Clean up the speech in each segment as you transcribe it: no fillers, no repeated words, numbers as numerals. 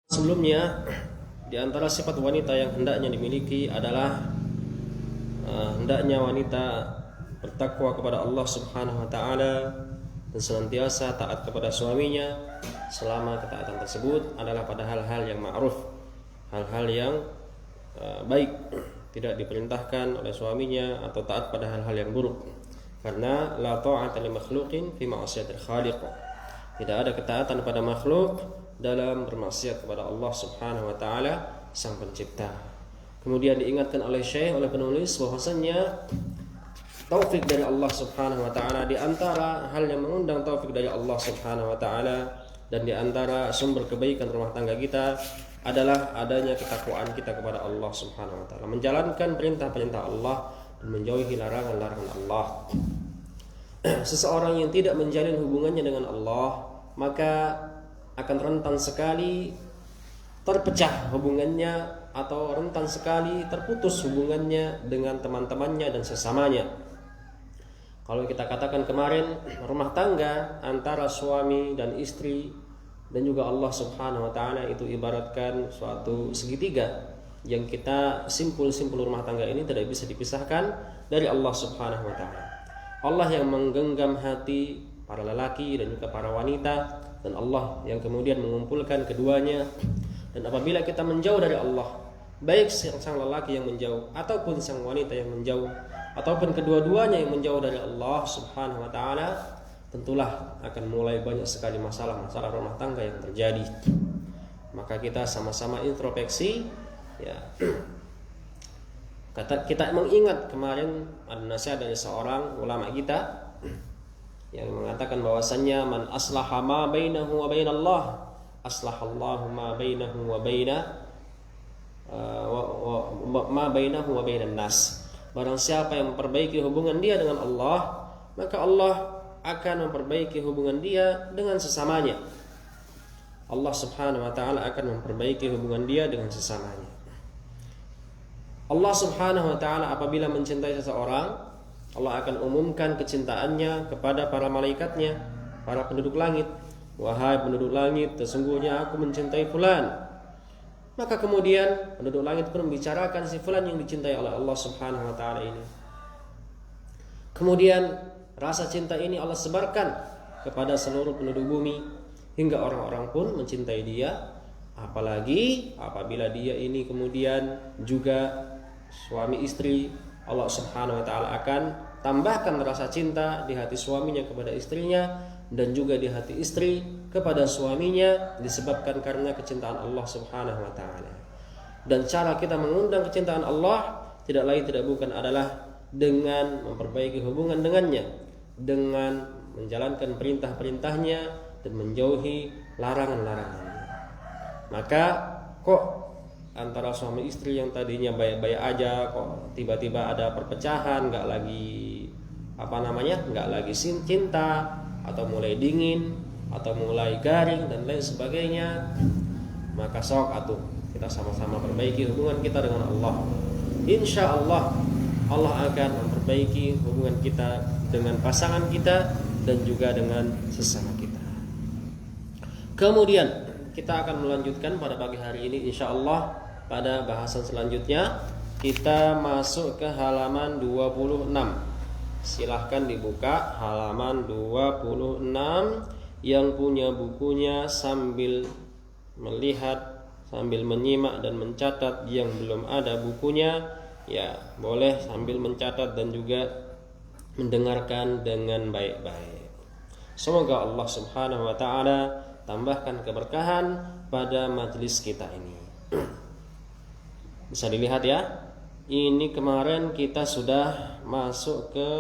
Sebelumnya, di antara sifat wanita yang hendaknya dimiliki adalah hendaknya wanita bertakwa kepada Allah Subhanahu wa taala dan senantiasa taat kepada suaminya selama ketaatan tersebut adalah pada hal-hal yang ma'ruf, hal-hal yang baik, tidak diperintahkan oleh suaminya atau taat pada hal-hal yang buruk. Karena la ta'ata li makhluqin fi ma'siyatil khaliq. Tidak ada ketaatan pada makhluk dalam bermaksiat kepada Allah Subhanahu wa taala sang pencipta. Kemudian diingatkan oleh Syekh, oleh penulis, bahwasanya taufik dari Allah Subhanahu wa taala, di antara hal yang mengundang taufik dari Allah Subhanahu wa taala dan di antara sumber kebaikan rumah tangga kita adalah adanya ketakwaan kita kepada Allah Subhanahu wa taala, menjalankan perintah-perintah Allah dan menjauhi larangan-larangan Allah. Seseorang yang tidak menjalin hubungannya dengan Allah, maka akan rentan sekali terpecah hubungannya atau rentan sekali terputus hubungannya dengan teman-temannya dan sesamanya. Kalau kita katakan kemarin, rumah tangga antara suami dan istri dan juga Allah Subhanahu wa taala itu ibaratkan suatu segitiga yang kita simpul-simpul rumah tangga ini tidak bisa dipisahkan dari Allah Subhanahu wa taala. Allah yang menggenggam hati para lelaki dan juga para wanita, dan Allah yang kemudian mengumpulkan keduanya. Dan apabila kita menjauh dari Allah, baik sang lelaki yang menjauh ataupun sang wanita yang menjauh, ataupun kedua-duanya yang menjauh dari Allah Subhanahu wa taala, tentulah akan mulai banyak sekali masalah-masalah rumah tangga yang terjadi. Maka kita sama-sama introspeksi, ya. Kita mengingat kemarin ada nasihat dari seorang ulama kita yang mengatakan bahwasannya man aslaha ma bainahu wa bainallah aslahallahu ma bainahu wa ma bainahu wa bainan nas. Barang siapa yang memperbaiki hubungan dia dengan Allah, maka Allah akan memperbaiki hubungan dia dengan sesamanya. Allah Subhanahu wa taala akan memperbaiki hubungan dia dengan sesamanya. Allah Subhanahu wa taala apabila mencintai seseorang, Allah akan umumkan kecintaannya kepada para malaikatnya, para penduduk langit. Wahai penduduk langit, sesungguhnya aku mencintai fulan. Maka kemudian penduduk langit pun membicarakan si fulan yang dicintai oleh Allah Subhanahu wa taala ini. Kemudian rasa cinta ini Allah sebarkan kepada seluruh penduduk bumi, hingga orang-orang pun mencintai dia. Apalagi apabila dia ini kemudian juga suami istri, Allah Subhanahu wa taala akan tambahkan rasa cinta di hati suaminya kepada istrinya dan juga di hati istri kepada suaminya, disebabkan karena kecintaan Allah Subhanahu wa taala. Dan cara kita mengundang kecintaan Allah tidak lain tidak bukan adalah dengan memperbaiki hubungan dengannya, dengan menjalankan perintah-perintahnya dan menjauhi larangan-larangannya. Maka kok antara suami istri yang tadinya baik-baik aja, kok tiba-tiba ada perpecahan, nggak lagi cinta, atau mulai dingin, atau mulai garing dan lain sebagainya. Maka sok atuh kita sama-sama perbaiki hubungan kita dengan Allah. Insya Allah Allah akan memperbaiki hubungan kita dengan pasangan kita dan juga dengan sesama kita. Kemudian kita akan melanjutkan pada pagi hari ini insya Allah. Pada bahasan selanjutnya kita masuk ke halaman 26. Silahkan dibuka halaman 26. Yang punya bukunya sambil melihat, sambil menyimak dan mencatat. Yang belum ada bukunya, ya boleh sambil mencatat dan juga mendengarkan dengan baik-baik. Semoga Allah Subhanahu wa taala tambahkan keberkahan pada majelis kita ini. Bisa dilihat ya, ini kemarin kita sudah masuk ke,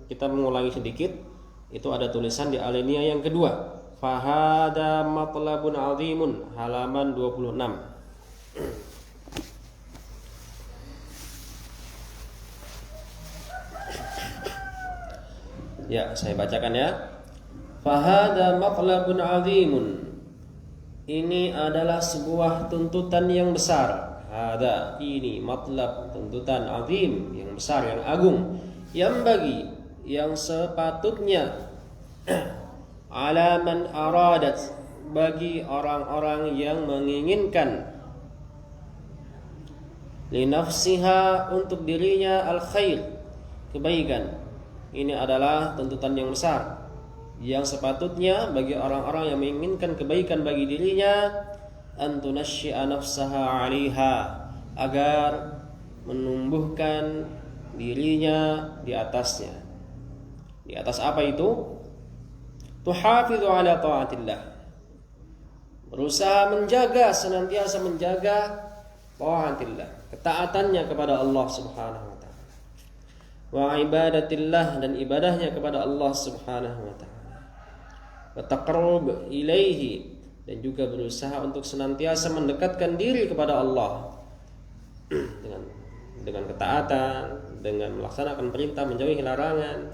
kita mengulangi sedikit, itu ada tulisan di alinea yang kedua, fahada matlabun azimun, halaman 26. Ya, saya bacakan ya. Fahada matlabun azimun, ini adalah sebuah tuntutan yang besar. Ada ini matlab, tuntutan azim, yang besar, yang agung, yang bagi, yang sepatutnya ala man aradat, bagi orang-orang yang menginginkan linafsiha untuk dirinya al-khair, kebaikan. Ini adalah tuntutan yang besar yang sepatutnya bagi orang-orang yang menginginkan kebaikan bagi dirinya, antunasyi'a nafsaha 'alaiha, agar menumbuhkan dirinya di atasnya. Di atas apa itu? Tuhafidhu 'ala ta'atillah, berusaha menjaga, senantiasa menjaga ta'atillah, ketaatannya kepada Allah Subhanahu wa taala, wa ibadatillah, dan ibadahnya kepada Allah Subhanahu wa taala, wa taqarrub ilaihi, dan juga berusaha untuk senantiasa mendekatkan diri kepada Allah dengan ketaatan, dengan melaksanakan perintah, menjauhi larangan,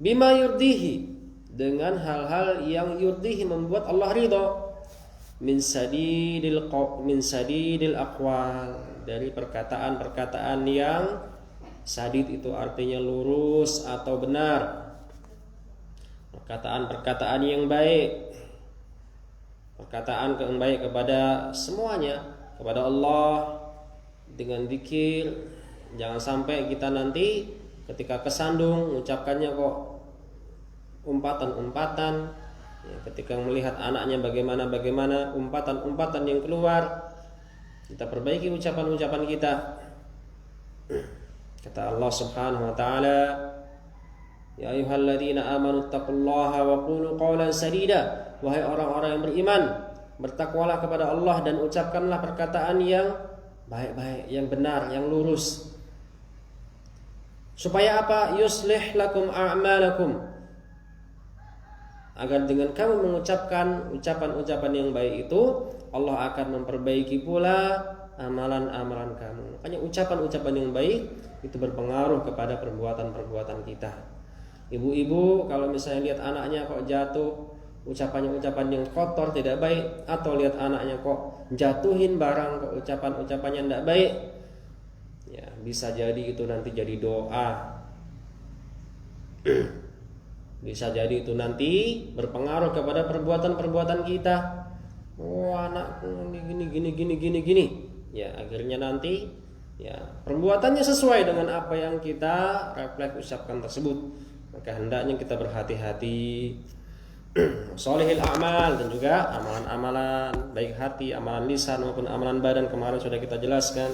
bima yurdihi, dengan hal-hal yang yurdihi, membuat Allah ridha, min sadidil aqwal, dari perkataan-perkataan yang sadid itu artinya lurus atau benar, perkataan-perkataan yang baik, perkataan yang baik kepada semuanya, kepada Allah, dengan zikir. Jangan sampai kita nanti ketika kesandung ucapkannya kok umpatan-umpatan, ya, ketika melihat anaknya bagaimana umpatan-umpatan yang keluar. Kita perbaiki ucapan-ucapan kita. Kata Allah Subhanahu wa taala, ya ayyuhalladzina amanu taqullaha wa qulu qawlan sadida, wahai orang-orang yang beriman, bertakwalah kepada Allah dan ucapkanlah perkataan yang baik-baik, yang benar, yang lurus. Supaya apa? Yuslih lakum a'malakum, agar dengan kamu mengucapkan ucapan-ucapan yang baik itu, Allah akan memperbaiki pula amalan-amalan kamu. Makanya ucapan-ucapan yang baik itu berpengaruh kepada perbuatan-perbuatan kita. Ibu-ibu kalau misalnya lihat anaknya kok jatuh, ucapannya ucapan yang kotor, tidak baik, atau lihat anaknya kok jatuhin barang, kok ucapan-ucapannya tidak baik, ya bisa jadi itu nanti jadi doa. Bisa jadi itu nanti berpengaruh kepada perbuatan-perbuatan kita. Oh, anakku gini. Ya, akhirnya nanti ya perbuatannya sesuai dengan apa yang kita refleks ucapkan tersebut. Maka hendaknya kita berhati-hati. Sholihil a'mal, dan juga amalan-amalan baik hati, amalan lisan maupun amalan badan, kemarin sudah kita jelaskan.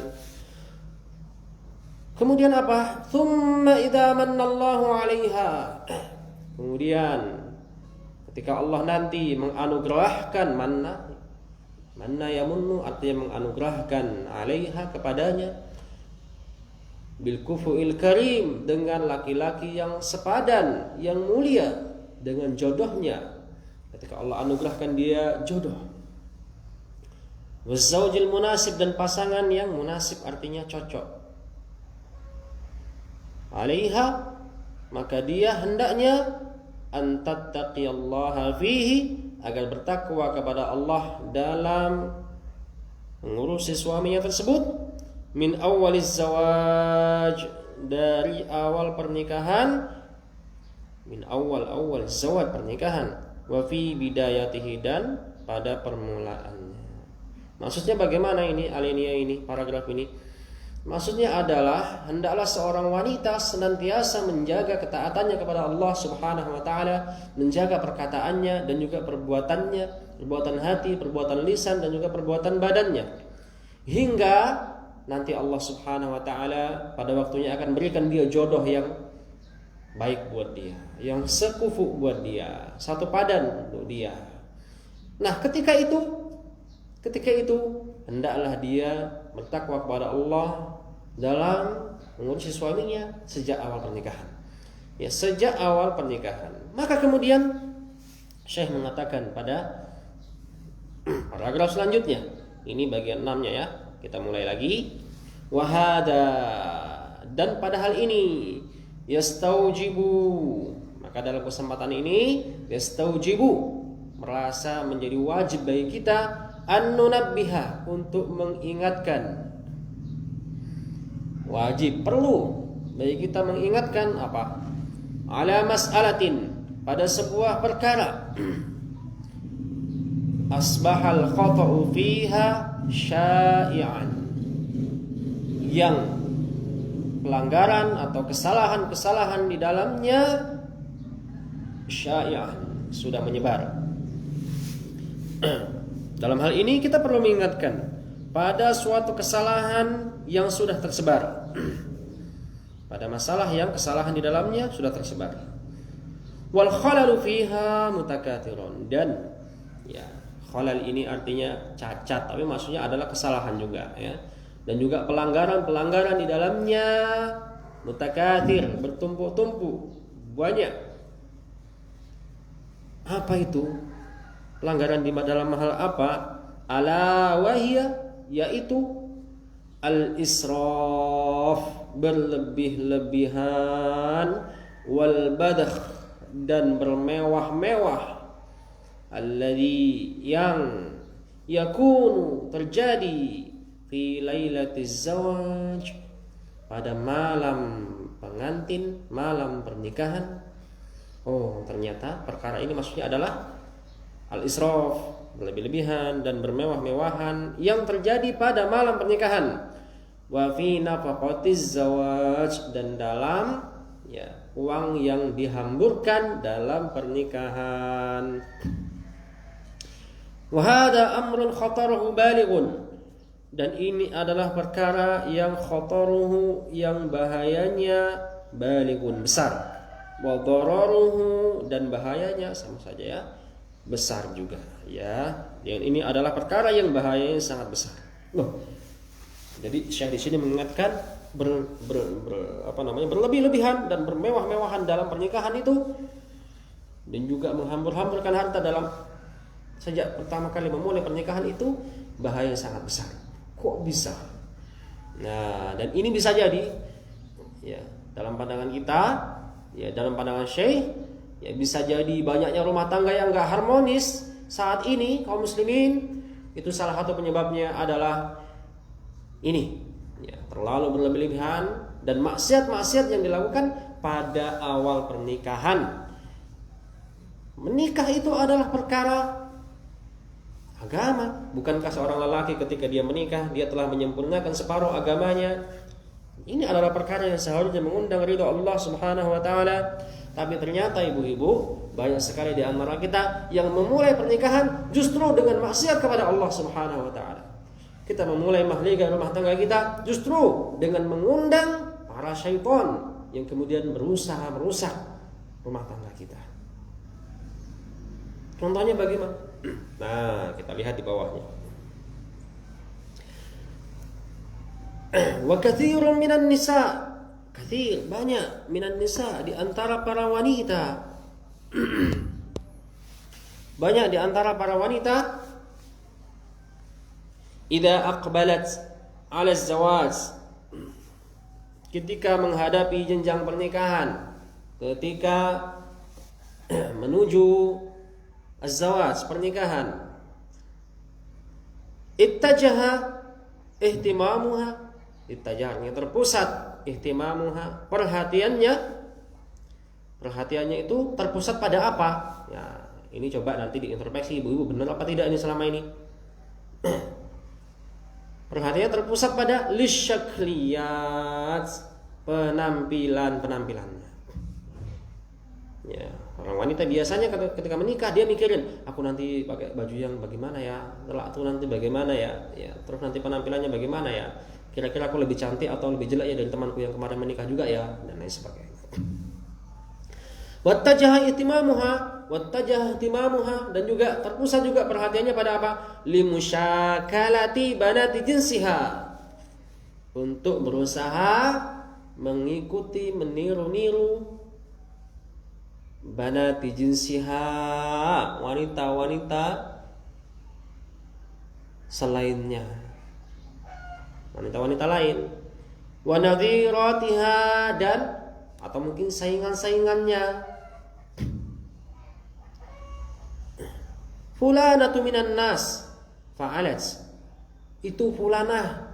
Kemudian apa? Tsumma idza mannallahu 'alaiha. Kemudian ketika Allah nanti menganugerahkan manna yamunnu, artinya menganugerahkan 'alaiha, kepadanya, bil kufuil karim, dengan laki-laki yang sepadan, yang mulia, dengan jodohnya. Ketika Allah anugerahkan dia jodoh, wazaujil munasib, dan pasangan yang munasib, artinya cocok. 'Alaiha, maka dia hendaknya antattaqiyallaha fihi, agar bertakwa kepada Allah dalam mengurusi suaminya tersebut, min awwaliz zawaj, dari awal pernikahan, min awal zawaj, pernikahan, wa fi bidayatihi, dan pada permulaannya. Maksudnya bagaimana ini alinea ini, paragraf ini? Maksudnya adalah hendaklah seorang wanita senantiasa menjaga ketaatannya kepada Allah Subhanahu wa taala, menjaga perkataannya dan juga perbuatannya, perbuatan hati, perbuatan lisan, dan juga perbuatan badannya, hingga nanti Allah Subhanahu wa taala pada waktunya akan berikan dia jodoh yang baik buat dia, yang sekufu buat dia, satu padan untuk dia. Nah, ketika itu hendaklah dia bertakwa kepada Allah dalam mengurusi suaminya sejak awal pernikahan. Ya, sejak awal pernikahan. Maka kemudian Syekh mengatakan pada paragraf selanjutnya, ini bagian 6-nya ya. Kita mulai lagi. Wahada, dan pada hal ini, yastaujibu, maka dalam kesempatan ini yastaujibu, merasa menjadi wajib bagi kita an-nunabbiha, untuk mengingatkan. Wajib, perlu bagi kita mengingatkan apa? Ala mas'alatin, pada sebuah perkara. asbahal khata'u fiha syai'an, yang pelanggaran atau kesalahan-kesalahan di dalamnya syai'an, sudah menyebar. Dalam hal ini kita perlu mengingatkan pada suatu kesalahan yang sudah tersebar, pada masalah yang kesalahan di dalamnya sudah tersebar. Wal khalalu fiha mutakatsirun, dan ya, khalal ini artinya cacat, tapi maksudnya adalah kesalahan juga ya. Dan juga pelanggaran-pelanggaran di dalamnya mutakatsir, bertumpuk-tumpuk, banyak. Apa itu? Pelanggaran di dalam hal apa? Ala wahiyya, yaitu al-israf, berlebih-lebihan, wal badakh, dan bermewah-mewah, alladhi, yang yakunu, terjadi, fi lailatiz zawaj, pada malam pengantin, malam pernikahan. Oh, ternyata perkara ini maksudnya adalah al-israf, berlebih-lebihan dan bermewah-mewahan yang terjadi pada malam pernikahan. Wa fi nafaqatiz zawaj, dan dalam ya, uang yang dihamburkan dalam pernikahan. Wa hadha amrun khataruhu balighun, dan ini adalah perkara yang khataruhu, yang bahayanya, balighun, besar. Wa dararuhu, dan bahayanya sama saja ya, besar juga ya. Yang ini adalah perkara yang bahayanya sangat besar. Loh. Jadi Syekh di sini mengingatkan berlebih-lebihan dan bermewah-mewahan dalam pernikahan itu, dan juga menghambur-hamburkan harta dalam sejak pertama kali memulai pernikahan itu, bahaya sangat besar. Kok bisa? Nah, dan ini bisa jadi ya, dalam pandangan kita, ya dalam pandangan Syekh, ya bisa jadi banyaknya rumah tangga yang enggak harmonis saat ini kaum muslimin. Itu salah satu penyebabnya adalah ini ya, terlalu berlebih-lebihan dan maksiat-maksiat yang dilakukan pada awal pernikahan. Menikah itu adalah perkara agama. Bukankah seorang lelaki ketika dia menikah, dia telah menyempurnakan separuh agamanya? Ini adalah perkara yang seharusnya mengundang ridha Allah Subhanahu wa taala. Tapi ternyata ibu-ibu, banyak sekali di antara kita yang memulai pernikahan justru dengan maksiat kepada Allah Subhanahu wa taala. Kita memulai mahligai rumah tangga kita justru dengan mengundang para syaitan yang kemudian berusaha merusak rumah tangga kita. Contohnya bagaimana? Nah, kita lihat di bawahnya. Wa katsirun minan nisa, katsir, banyak, minan nisa, di antara para wanita. Banyak di antara para wanita, idza aqbalat 'ala az-zawaj, ketika menghadapi jenjang pernikahan, ketika menuju az-zawaj, pernikahan, ittajaha ihtimamuha, ittajahnya terpusat, ihtimamuha, perhatiannya itu terpusat pada apa? Ya, ini coba nanti diintrospeksi ibu-ibu, benar apa tidak ini selama ini? Perhatiannya terpusat pada lisyakliyat, penampilannya. Ya, orang wanita biasanya ketika menikah dia mikirin, aku nanti pakai baju yang bagaimana ya, telak tuh nanti bagaimana ya, terus nanti penampilannya bagaimana ya, kira-kira aku lebih cantik atau lebih jelek ya dari temanku yang kemarin menikah juga ya, dan lain sebagainya. Wattajaha ihtimamuha, dan juga terpusat juga perhatiannya pada apa? Limusyakalati banati jinsiha, untuk berusaha mengikuti, meniru banati jinsiha, wanita-wanita selainnya, wanita-wanita lain. Wa nadhiratiha, dan atau mungkin saingan-saingannya. Fulanatu minan nas fa'alat, itu fulanah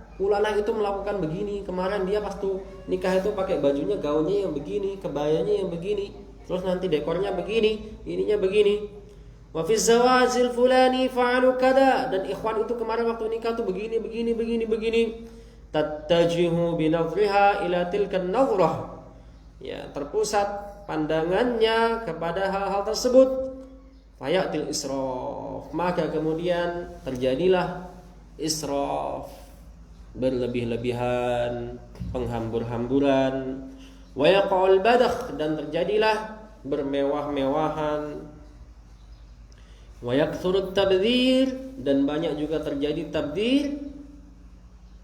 itu melakukan begini, kemarin dia pas tuh nikah itu pakai bajunya, gaunnya yang begini, kebayanya yang begini, terus nanti dekornya begini, ininya begini. Wa fi zawazil fulani fa'alu kada, dan ikhwan itu kemarin waktu nikah tuh begini. Tattajihu binadhriha ila tilkan nadhrah. Ya, terpusat pandangannya kepada hal-hal tersebut. Fayatil israf, maka kemudian terjadilah israf, berlebih-lebihan, penghambur-hamburan. Wa yaqa'ul badakh, dan terjadilah bermewah-mewahan. Wa yakthurut tabdzir, dan banyak juga terjadi tabdzir.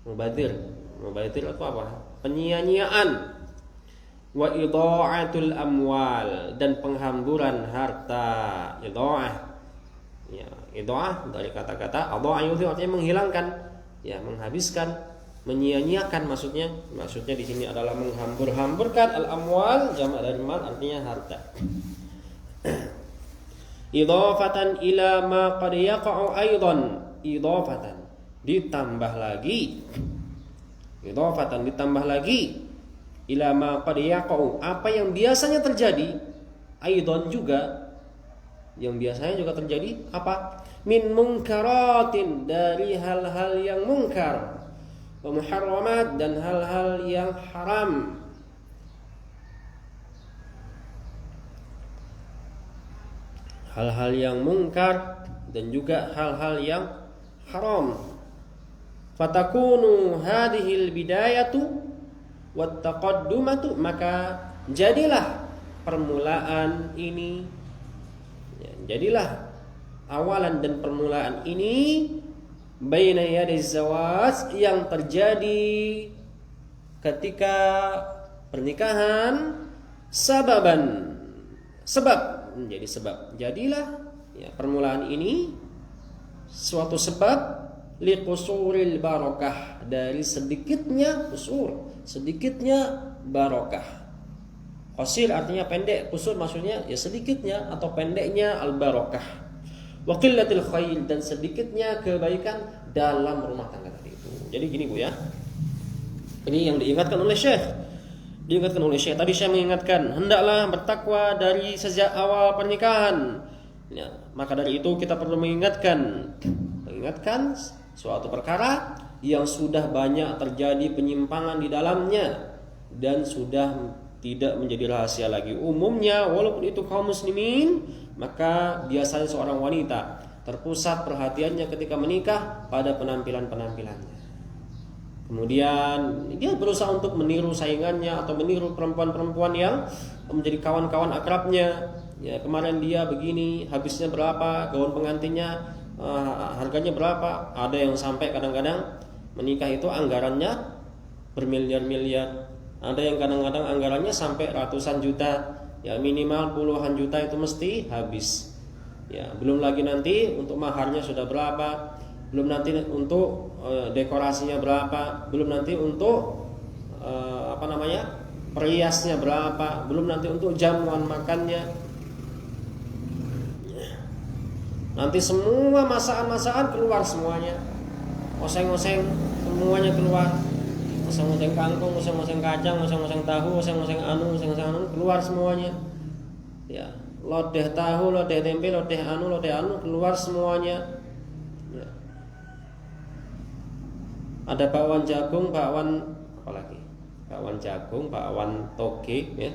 Mubadzir itu apa? Penyia-nyiaan. Wa idha'atul amwal, dan penghamburan harta. Idha'ah. Ya, idha'ah dari kata-kata adha'a yudhi, artinya menghilangkan, ya, menghabiskan, menyia-nyiakan maksudnya. Maksudnya di sini adalah menghambur-hamburkan al-amwal, jamak dari mal, artinya harta. Idhafatan ila ma qad yaqa'u aidan, idhafatan ditambah lagi, idhafatan ditambah lagi, ila ma qad yaqa'u, apa yang biasanya terjadi, aidan juga, yang biasanya juga terjadi, apa? Min munkaratin, dari hal-hal yang munkar, wa muharramat, dan hal-hal yang haram. Hal-hal yang mungkar dan juga hal-hal yang haram. Fatakunu hadhil bidayatu wat taqaddumatu, maka jadilah permulaan ini, ya, jadilah awalan dan permulaan ini baina yadiz zawaj, yang terjadi ketika pernikahan, sababan, sebab, menjadi sebab. Jadilah, ya, permulaan ini suatu sebab liqusuril barakah, dari sedikitnya qusur, sedikitnya barokah. Qasir artinya pendek, qusur maksudnya ya sedikitnya atau pendeknya al barakah. Wa qillatil khair, dan sedikitnya kebaikan dalam rumah tangga tadi itu. Jadi gini Bu ya. Ini yang diingatkan oleh Syekh. Tadi saya mengingatkan, hendaklah bertakwa dari sejak awal pernikahan. Ya, maka dari itu kita perlu mengingatkan suatu perkara yang sudah banyak terjadi penyimpangan di dalamnya dan sudah tidak menjadi rahasia lagi. Umumnya walaupun itu kaum muslimin, maka biasanya seorang wanita terpusat perhatiannya ketika menikah pada penampilan-penampilannya. Kemudian dia berusaha untuk meniru saingannya atau meniru perempuan-perempuan yang menjadi kawan-kawan akrabnya. Ya, kemarin dia begini, habisnya berapa, gaun pengantinnya harganya berapa. Ada yang sampai kadang-kadang menikah itu anggarannya bermiliar-miliar. Ada yang kadang-kadang anggarannya sampai ratusan juta. Ya, minimal puluhan juta itu mesti habis. Ya, belum lagi nanti untuk maharnya sudah berapa, belum nanti untuk dekorasinya berapa, belum nanti untuk periasnya berapa, belum nanti untuk jamuan makannya. Nanti semua masakan-masakan keluar semuanya, oseng-oseng semuanya keluar, oseng-oseng kangkung, oseng-oseng kacang, oseng-oseng tahu, oseng-oseng anu keluar semuanya. Ya, lodeh tahu, lodeh tempe, lodeh anu keluar semuanya. Ya. Ada bakwan jagung, bakwan apalagi? Bakwan jagung, bakwan toge, ya.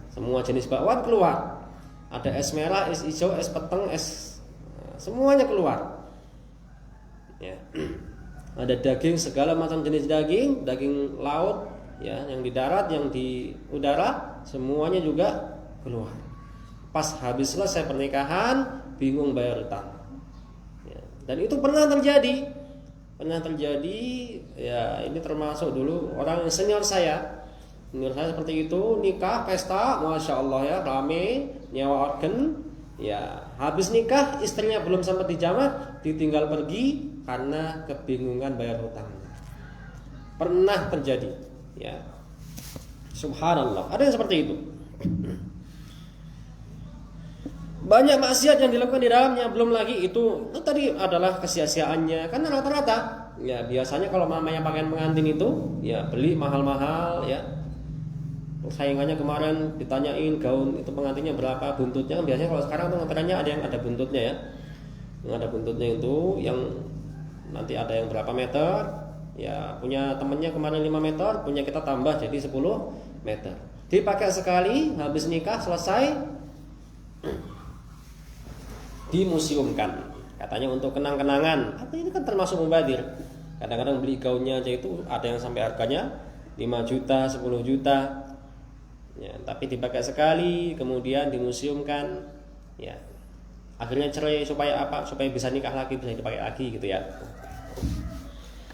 Semua jenis bakwan keluar. Ada es merah, es hijau, es peteng, semuanya keluar. Ya. Ada daging, segala macam jenis daging, daging laut, ya, yang di darat, yang di udara, semuanya juga keluar. Pas habis selesai pernikahan, bingung bayar utang. Ya. Dan itu pernah terjadi, ya, ini termasuk dulu orang yang senior saya seperti itu, nikah, pesta, masya Allah ya, rame, nyewa organ, ya, habis nikah istrinya belum sempat dijamah, ditinggal pergi karena kebingungan bayar hutang. Pernah terjadi, ya, subhanallah, ada yang seperti itu. Banyak maksiat yang dilakukan di dalamnya, belum lagi itu tadi adalah kesia-siaannya. Karena rata-rata, ya, biasanya kalau mamanya pakaian pengantin itu, ya, beli mahal-mahal, ya, saingannya kemarin ditanyain gaun itu pengantinnya berapa, buntutnya. Biasanya kalau sekarang tuh ngetrennya ada yang ada buntutnya ya. Yang ada buntutnya itu yang nanti ada yang berapa meter. Ya, punya temennya kemarin 5 meter, punya kita tambah jadi 10 meter. Dipakai sekali, habis nikah selesai dimuseumkan. Katanya untuk kenang-kenangan. Atau ini kan termasuk mubazir. Kadang-kadang beli gaunnya aja itu ada yang sampai harganya 5 juta, 10 juta. Ya, tapi dipakai sekali kemudian dimuseumkan. Ya. Akhirnya cerai supaya apa? Supaya bisa nikah lagi, bisa dipakai lagi gitu ya.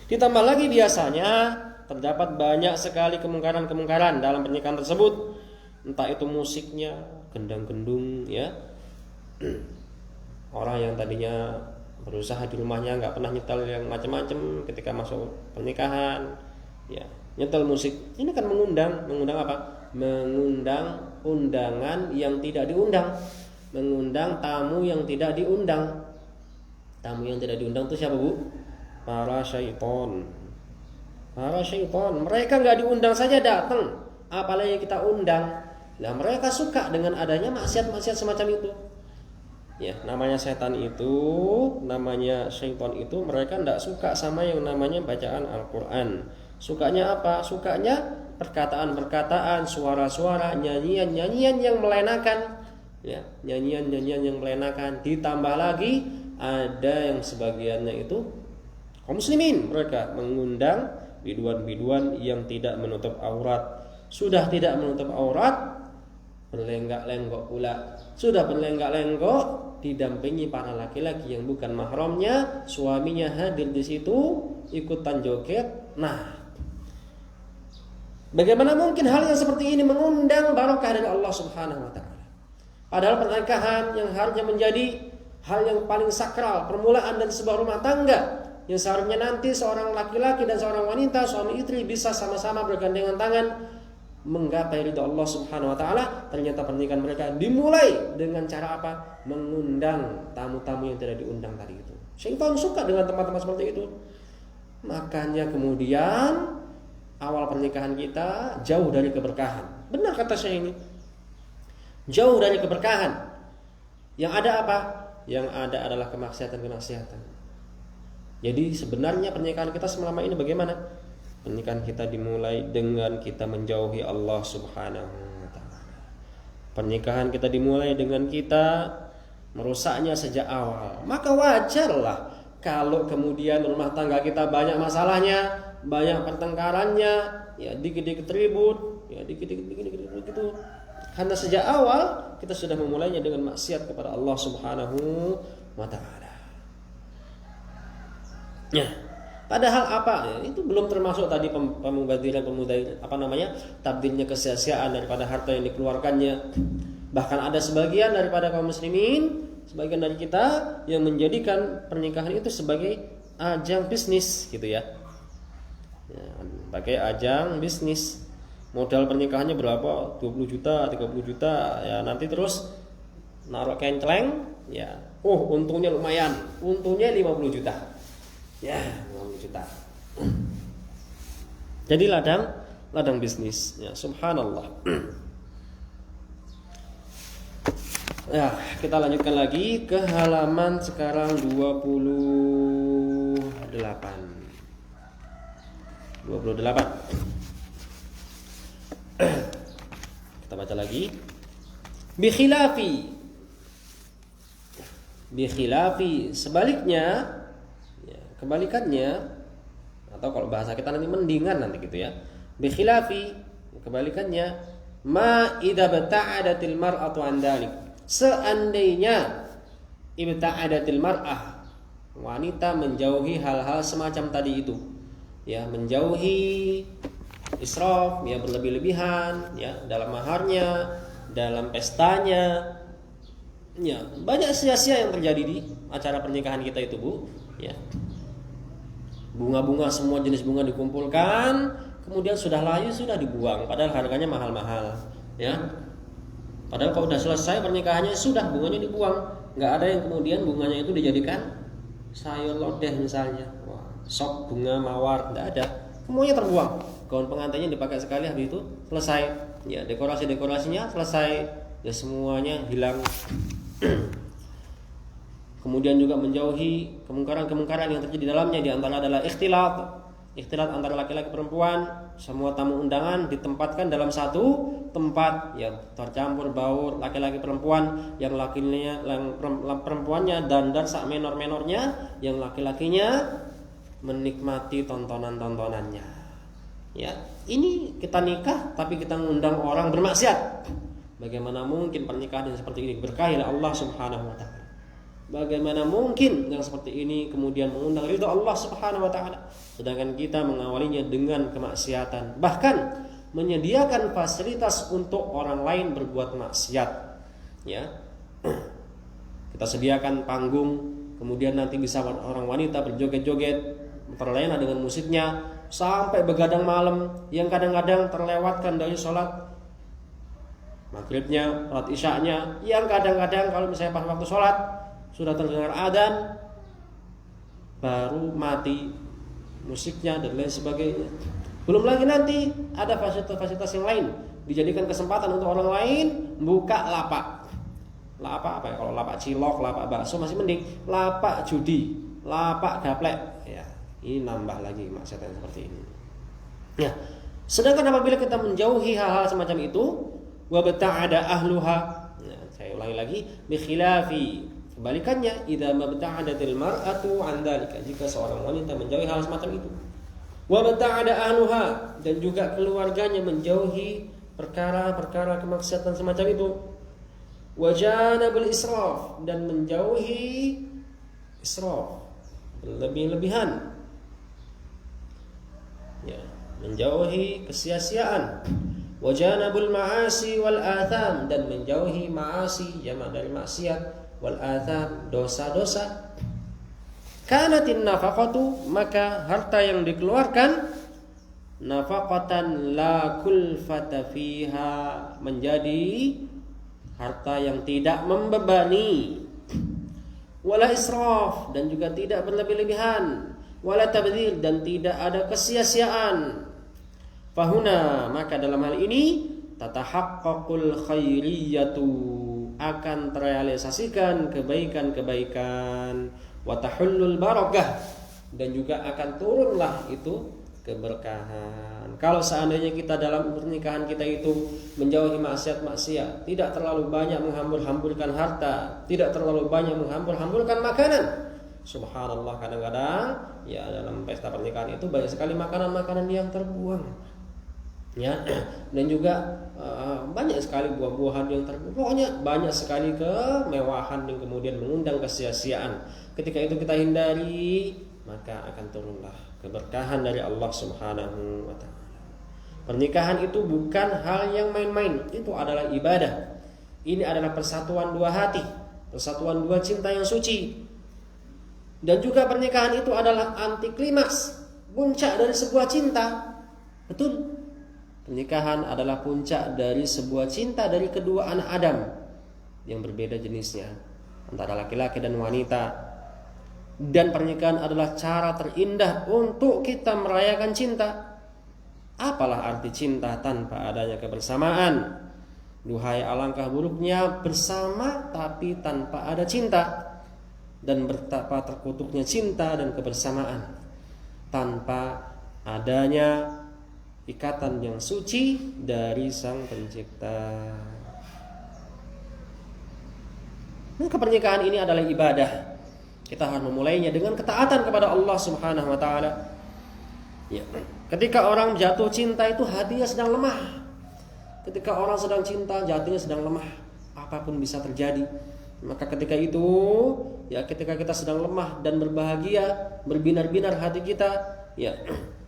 Ditambah lagi biasanya terdapat banyak sekali kemungkaran-kemungkaran dalam pernikahan tersebut. Entah itu musiknya, gendang-gendung ya. Orang yang tadinya berusaha di rumahnya nggak pernah nyetel yang macam-macam, ketika masuk pernikahan ya nyetel musik. Ini kan mengundang apa? Mengundang undangan yang tidak diundang, mengundang tamu yang tidak diundang. Tamu yang tidak diundang itu siapa, Bu? Para syaitan. Para syaitan, mereka nggak diundang saja datang, apalagi kita undang. Nah, mereka suka dengan adanya maksiat-maksiat semacam itu. Ya, namanya setan itu, namanya syaitan itu, mereka tidak suka sama yang namanya bacaan Al-Quran. Sukanya apa? Sukanya perkataan-perkataan, suara-suara, nyanyian-nyanyian yang melenakan. Ya, nyanyian-nyanyian yang melenakan. Ditambah lagi ada yang sebagiannya itu kaum muslimin, mereka mengundang biduan-biduan yang tidak menutup aurat. Sudah tidak menutup aurat, berlenggak-lenggok pula. Sudah berlenggak-lenggok didampingi para laki-laki yang bukan mahramnya, suaminya hadir di situ, ikutan joget. Nah, bagaimana mungkin hal yang seperti ini mengundang barokah dari Allah Subhanahu wa taala? Padahal pernikahan yang harusnya menjadi hal yang paling sakral, permulaan dan sebuah rumah tangga, yang seharusnya nanti seorang laki-laki dan seorang wanita, suami istri bisa sama-sama bergandengan tangan menggapai ridha Allah Subhanahu wa taala. Ternyata pernikahan mereka dimulai dengan cara apa? Mengundang tamu-tamu yang tidak diundang tadi itu. Syaitan suka dengan tempat-tempat seperti itu. Makanya kemudian awal pernikahan kita jauh dari keberkahan. Benar kata saya ini. Jauh dari keberkahan. Yang ada apa? Yang ada adalah kemaksiatan-kemaksiatan. Jadi sebenarnya pernikahan kita selama ini bagaimana? Pernikahan kita dimulai dengan kita menjauhi Allah Subhanahu wa taala. Pernikahan kita dimulai dengan kita merusaknya sejak awal. Maka wajarlah kalau kemudian rumah tangga kita banyak masalahnya, banyak pertengkarannya, ya dikit-dikit ribut, ya dikit-dikit gitu. Karena sejak awal kita sudah memulainya dengan maksiat kepada Allah Subhanahu wa taala. Ya, padahal apa? Ya, itu belum termasuk tadi pemubadiran tabdilnya kesia-siaan daripada harta yang dikeluarkannya. Bahkan ada sebagian daripada kaum muslimin, sebagian dari kita yang menjadikan pernikahan itu sebagai ajang bisnis gitu ya. Ya, pakai ajang bisnis. Modal pernikahannya berapa? 20 juta, 30 juta. Ya, nanti terus naruh kenceleng, ya. Untungnya lumayan. Untungnya 50 juta. Ya, 50 juta. Jadi ladang bisnis. Ya, subhanallah. Ya, kita lanjutkan lagi ke halaman sekarang 28. Kita baca lagi. Bikhilafi sebaliknya, ya, kebalikannya, atau kalau bahasa kita nanti mendingan nanti gitu ya. Bikhilafi kebalikannya, ma idza bata'adatil mar'atu an dalik. Seandainya ibta'adatil mar'ah, wanita menjauhi hal-hal semacam tadi itu, ya, menjauhi israf, ya, berlebih-lebihan, ya, dalam maharnya, dalam pestanya, ya, banyak sia-sia yang terjadi di acara pernikahan kita itu, Bu, ya. Bunga-bunga, semua jenis bunga dikumpulkan, kemudian sudah layu sudah dibuang, padahal harganya mahal-mahal, ya. Padahal kalau sudah selesai pernikahannya sudah bunganya dibuang, nggak ada yang kemudian bunganya itu dijadikan sayur lodeh misalnya, wah, sop bunga mawar, nggak ada. semuanya terbuang. Gaun pengantinnya dipakai sekali, habis itu selesai. Ya, dekorasinya selesai. Ya, semuanya hilang. Kemudian juga menjauhi kemungkaran-kemungkaran yang terjadi di dalamnya, di antara adalah ikhtilat antara laki-laki perempuan. Semua tamu undangan ditempatkan dalam satu tempat, ya, tercampur baur laki-laki perempuan, yang perempuannya dandar sak menor-menornya, yang laki-lakinya menikmati tontonan-tontonannya. Ya, ini kita nikah tapi kita mengundang orang bermaksiat. Bagaimana mungkin pernikahan yang seperti ini berkahi oleh Allah Subhanahu wa taala? Bagaimana mungkin yang seperti ini kemudian mengundang ridha Allah Subhanahu wa taala, sedangkan kita mengawalinya dengan kemaksiatan, bahkan menyediakan fasilitas untuk orang lain berbuat maksiat. Ya. Kita sediakan panggung, kemudian nanti bisa orang wanita berjoget-joget, terlena dengan musiknya sampai begadang malam, yang kadang-kadang terlewatkan dari sholat maghribnya, sholat isyaknya, yang kadang-kadang kalau misalnya pas waktu sholat sudah terdengar adzan baru mati musiknya dan lain sebagainya. Belum lagi nanti ada fasilitas-fasilitas yang lain, dijadikan kesempatan untuk orang lain buka lapak apa ya, kalau lapak cilok, lapak bakso masih mending, lapak judi, lapak gaplek, ya ini nambah lagi maksiat seperti ini. Ya, sedangkan apabila kita menjauhi hal-hal semacam itu, wa bata'ada ahluha, ya, saya ulangi lagi, bi khilafi, kebalikannya, idza mabta'adatil mar'atu 'an dzalika, jika seorang wanita menjauhi hal semacam itu, wa bata'ada ahluha, dan juga keluarganya menjauhi perkara-perkara kemaksiatan semacam itu, wa janabul israf, dan menjauhi israf, berlebih-lebihan, ya, menjauhi kesia-siaan, wa janabul ma'asi wal atham, dan menjauhi ma'asi, jamak dari maksiat, wal atham, dosa-dosa. Kanatin nafaqatu, maka harta yang dikeluarkan, nafaqatan la kulfata fiha, menjadi harta yang tidak membebani, wala israf, dan juga tidak berlebih-lebihan, wala tabdzir, dan tidak ada kesia-siaan. Fahuna, maka dalam hal ini tatahaqqaqul khairiyatu, akan terrealisasikan kebaikan-kebaikan, wa tahullul barakah, dan juga akan turunlah itu keberkahan. Kalau seandainya kita dalam pernikahan kita itu menjauhi maksiat-maksiat, tidak terlalu banyak menghambur-hamburkan harta, tidak terlalu banyak menghambur-hamburkan makanan. Subhanallah, kadang-kadang ya dalam pesta pernikahan itu banyak sekali makanan-makanan yang terbuang. Ya, dan juga banyak sekali buah-buahan yang terbuang. Pokoknya banyak sekali kemewahan yang kemudian mengundang kesia-siaan. Ketika itu kita hindari, maka akan turunlah keberkahan dari Allah Subhanahu wa taala. Pernikahan itu bukan hal yang main-main, itu adalah ibadah. Ini adalah persatuan dua hati, persatuan dua cinta yang suci. Dan juga pernikahan itu adalah anti klimaks, puncak dari sebuah cinta. Betul. Pernikahan adalah puncak dari sebuah cinta dari kedua anak Adam yang berbeda jenisnya, antara laki-laki dan wanita. Dan pernikahan adalah cara terindah untuk kita merayakan cinta. Apalah arti cinta tanpa adanya kebersamaan? Duhai alangkah buruknya bersama tapi tanpa ada cinta, dan betapa terkutuknya cinta dan kebersamaan tanpa adanya ikatan yang suci dari Sang Pencipta. Maka pernikahan ini adalah ibadah. Kita harus memulainya dengan ketaatan kepada Allah Subhanahu wa taala. Ya. Ketika orang jatuh cinta itu hatinya sedang lemah. Ketika orang sedang cinta, hatinya sedang lemah. Apapun bisa terjadi. Maka ketika itu, ya ketika kita sedang lemah dan berbahagia, berbinar-binar hati kita, ya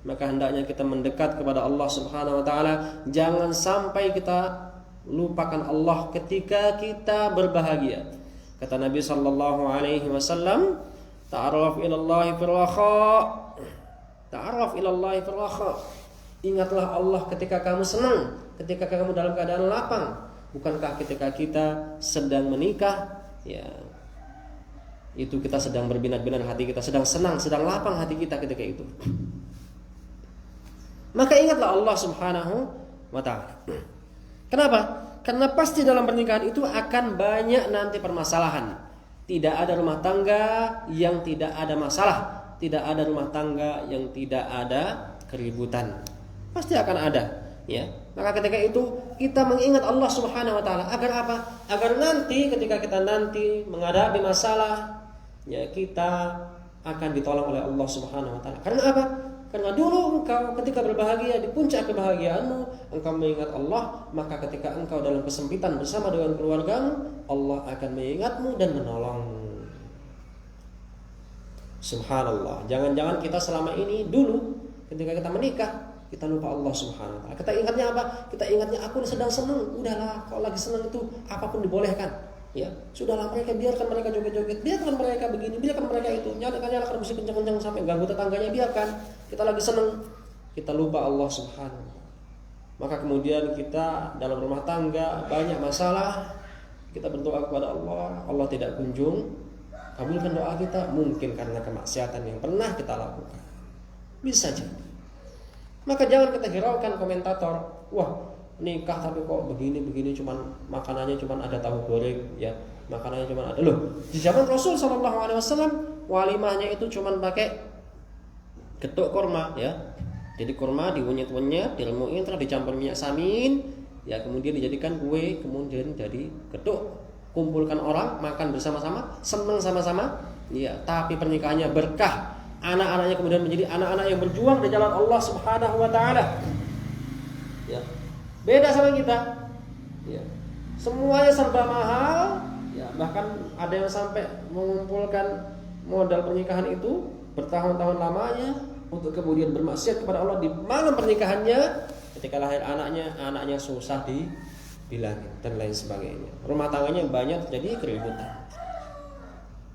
maka hendaknya kita mendekat kepada Allah Subhanahu wa taala. Jangan sampai kita lupakan Allah ketika kita berbahagia. Kata Nabi sallallahu alaihi wasallam, ta'arraf ila Allah fil raha. Ta'arraf ila Allah fil raha. Ingatlah Allah ketika kamu senang, ketika kamu dalam keadaan lapang. Bukankah ketika kita sedang menikah, ya itu kita sedang berbinar-binar hati kita, sedang senang, sedang lapang hati kita ketika itu. maka ingatlah Allah Subhanahu wa taala. Kenapa? Karena pasti dalam pernikahan itu akan banyak nanti permasalahan. Tidak ada rumah tangga yang tidak ada masalah, tidak ada rumah tangga yang tidak ada keributan. Pasti akan ada, ya. Maka ketika itu kita mengingat Allah Subhanahu wa taala agar apa? Agar nanti ketika kita nanti menghadapi masalah, ya, kita akan ditolong oleh Allah Subhanahu wa taala. Karena apa? Karena dulu engkau ketika berbahagia di puncak kebahagiaanmu, engkau mengingat Allah, maka ketika engkau dalam kesempitan bersama dengan keluargamu, Allah akan mengingatmu dan menolong. Subhanallah. Jangan-jangan kita selama ini dulu ketika kita menikah, kita lupa Allah Subhanahu wa taala. Kita ingatnya apa? Kita ingatnya aku sedang senang. Udahlah, kalau lagi senang itu apapun dibolehkan. Ya, sudahlah, biarkan mereka joget-joget, biarkan mereka begini, biarkan mereka itu, nyalakan musik kencang-kencang sampai ganggu tetangganya, biarkan. Kita lagi senang, kita lupa Allah Subhanahu wa taala. Maka kemudian kita dalam rumah tangga banyak masalah, kita berdoa kepada Allah, Allah tidak kunjung kabulkan doa kita, mungkin karena kemaksiatan yang pernah kita lakukan. Bisa jadi. Maka jangan kita hiraukan komentator, wah, nikah tapi kok begini cuman makanannya cuman ada tahu goreng, ya, makanannya cuman ada. Loh, di zaman Rasul sallallahu alaihi wasallam walimahnya itu cuman pakai getuk kurma, ya. Jadi kurma diunyet-unyet, diremukin, terus dicampur minyak samin, ya, kemudian dijadikan kue, kemudian jadi getuk. Kumpulkan orang, makan bersama-sama, senang sama-sama, ya. Tapi pernikahannya berkah. Anak-anaknya kemudian menjadi anak-anak yang berjuang di jalan Allah Subhanahu wa taala. Ya. Beda sama kita, ya. Semuanya serba mahal, ya. Bahkan ada yang sampai mengumpulkan modal pernikahan itu bertahun-tahun lamanya untuk kemudian bermaksiat kepada Allah di malam pernikahannya. Ketika lahir anaknya susah dibilangin dan lain sebagainya. Rumah tangganya banyak terjadi keributan.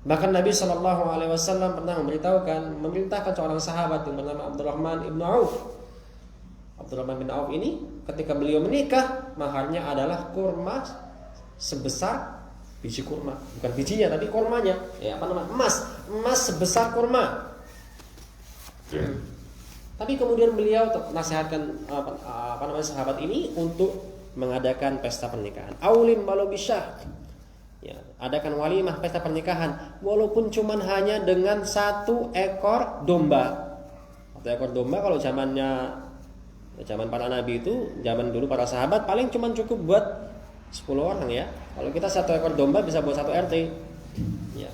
Bahkan Nabi Shallallahu Alaihi Wasallam pernah memerintahkan seorang sahabat yang bernama Abdurrahman ibn Auf. Abdurrahman bin Auf ini ketika beliau menikah, maharnya adalah kurma sebesar biji kurma, bukan bijinya tapi kurmanya, ya, emas sebesar kurma. Tapi kemudian beliau nasihatkan sahabat ini untuk mengadakan pesta pernikahan. Aulim walau bisyah, ya, adakan walimah pesta pernikahan walaupun cuman hanya dengan 1 ekor domba. 1 ekor domba kalau zaman para nabi itu, zaman dulu para sahabat paling cuma cukup buat 10 orang, ya. Kalau kita 1 ekor domba bisa buat 1 RT. Ya.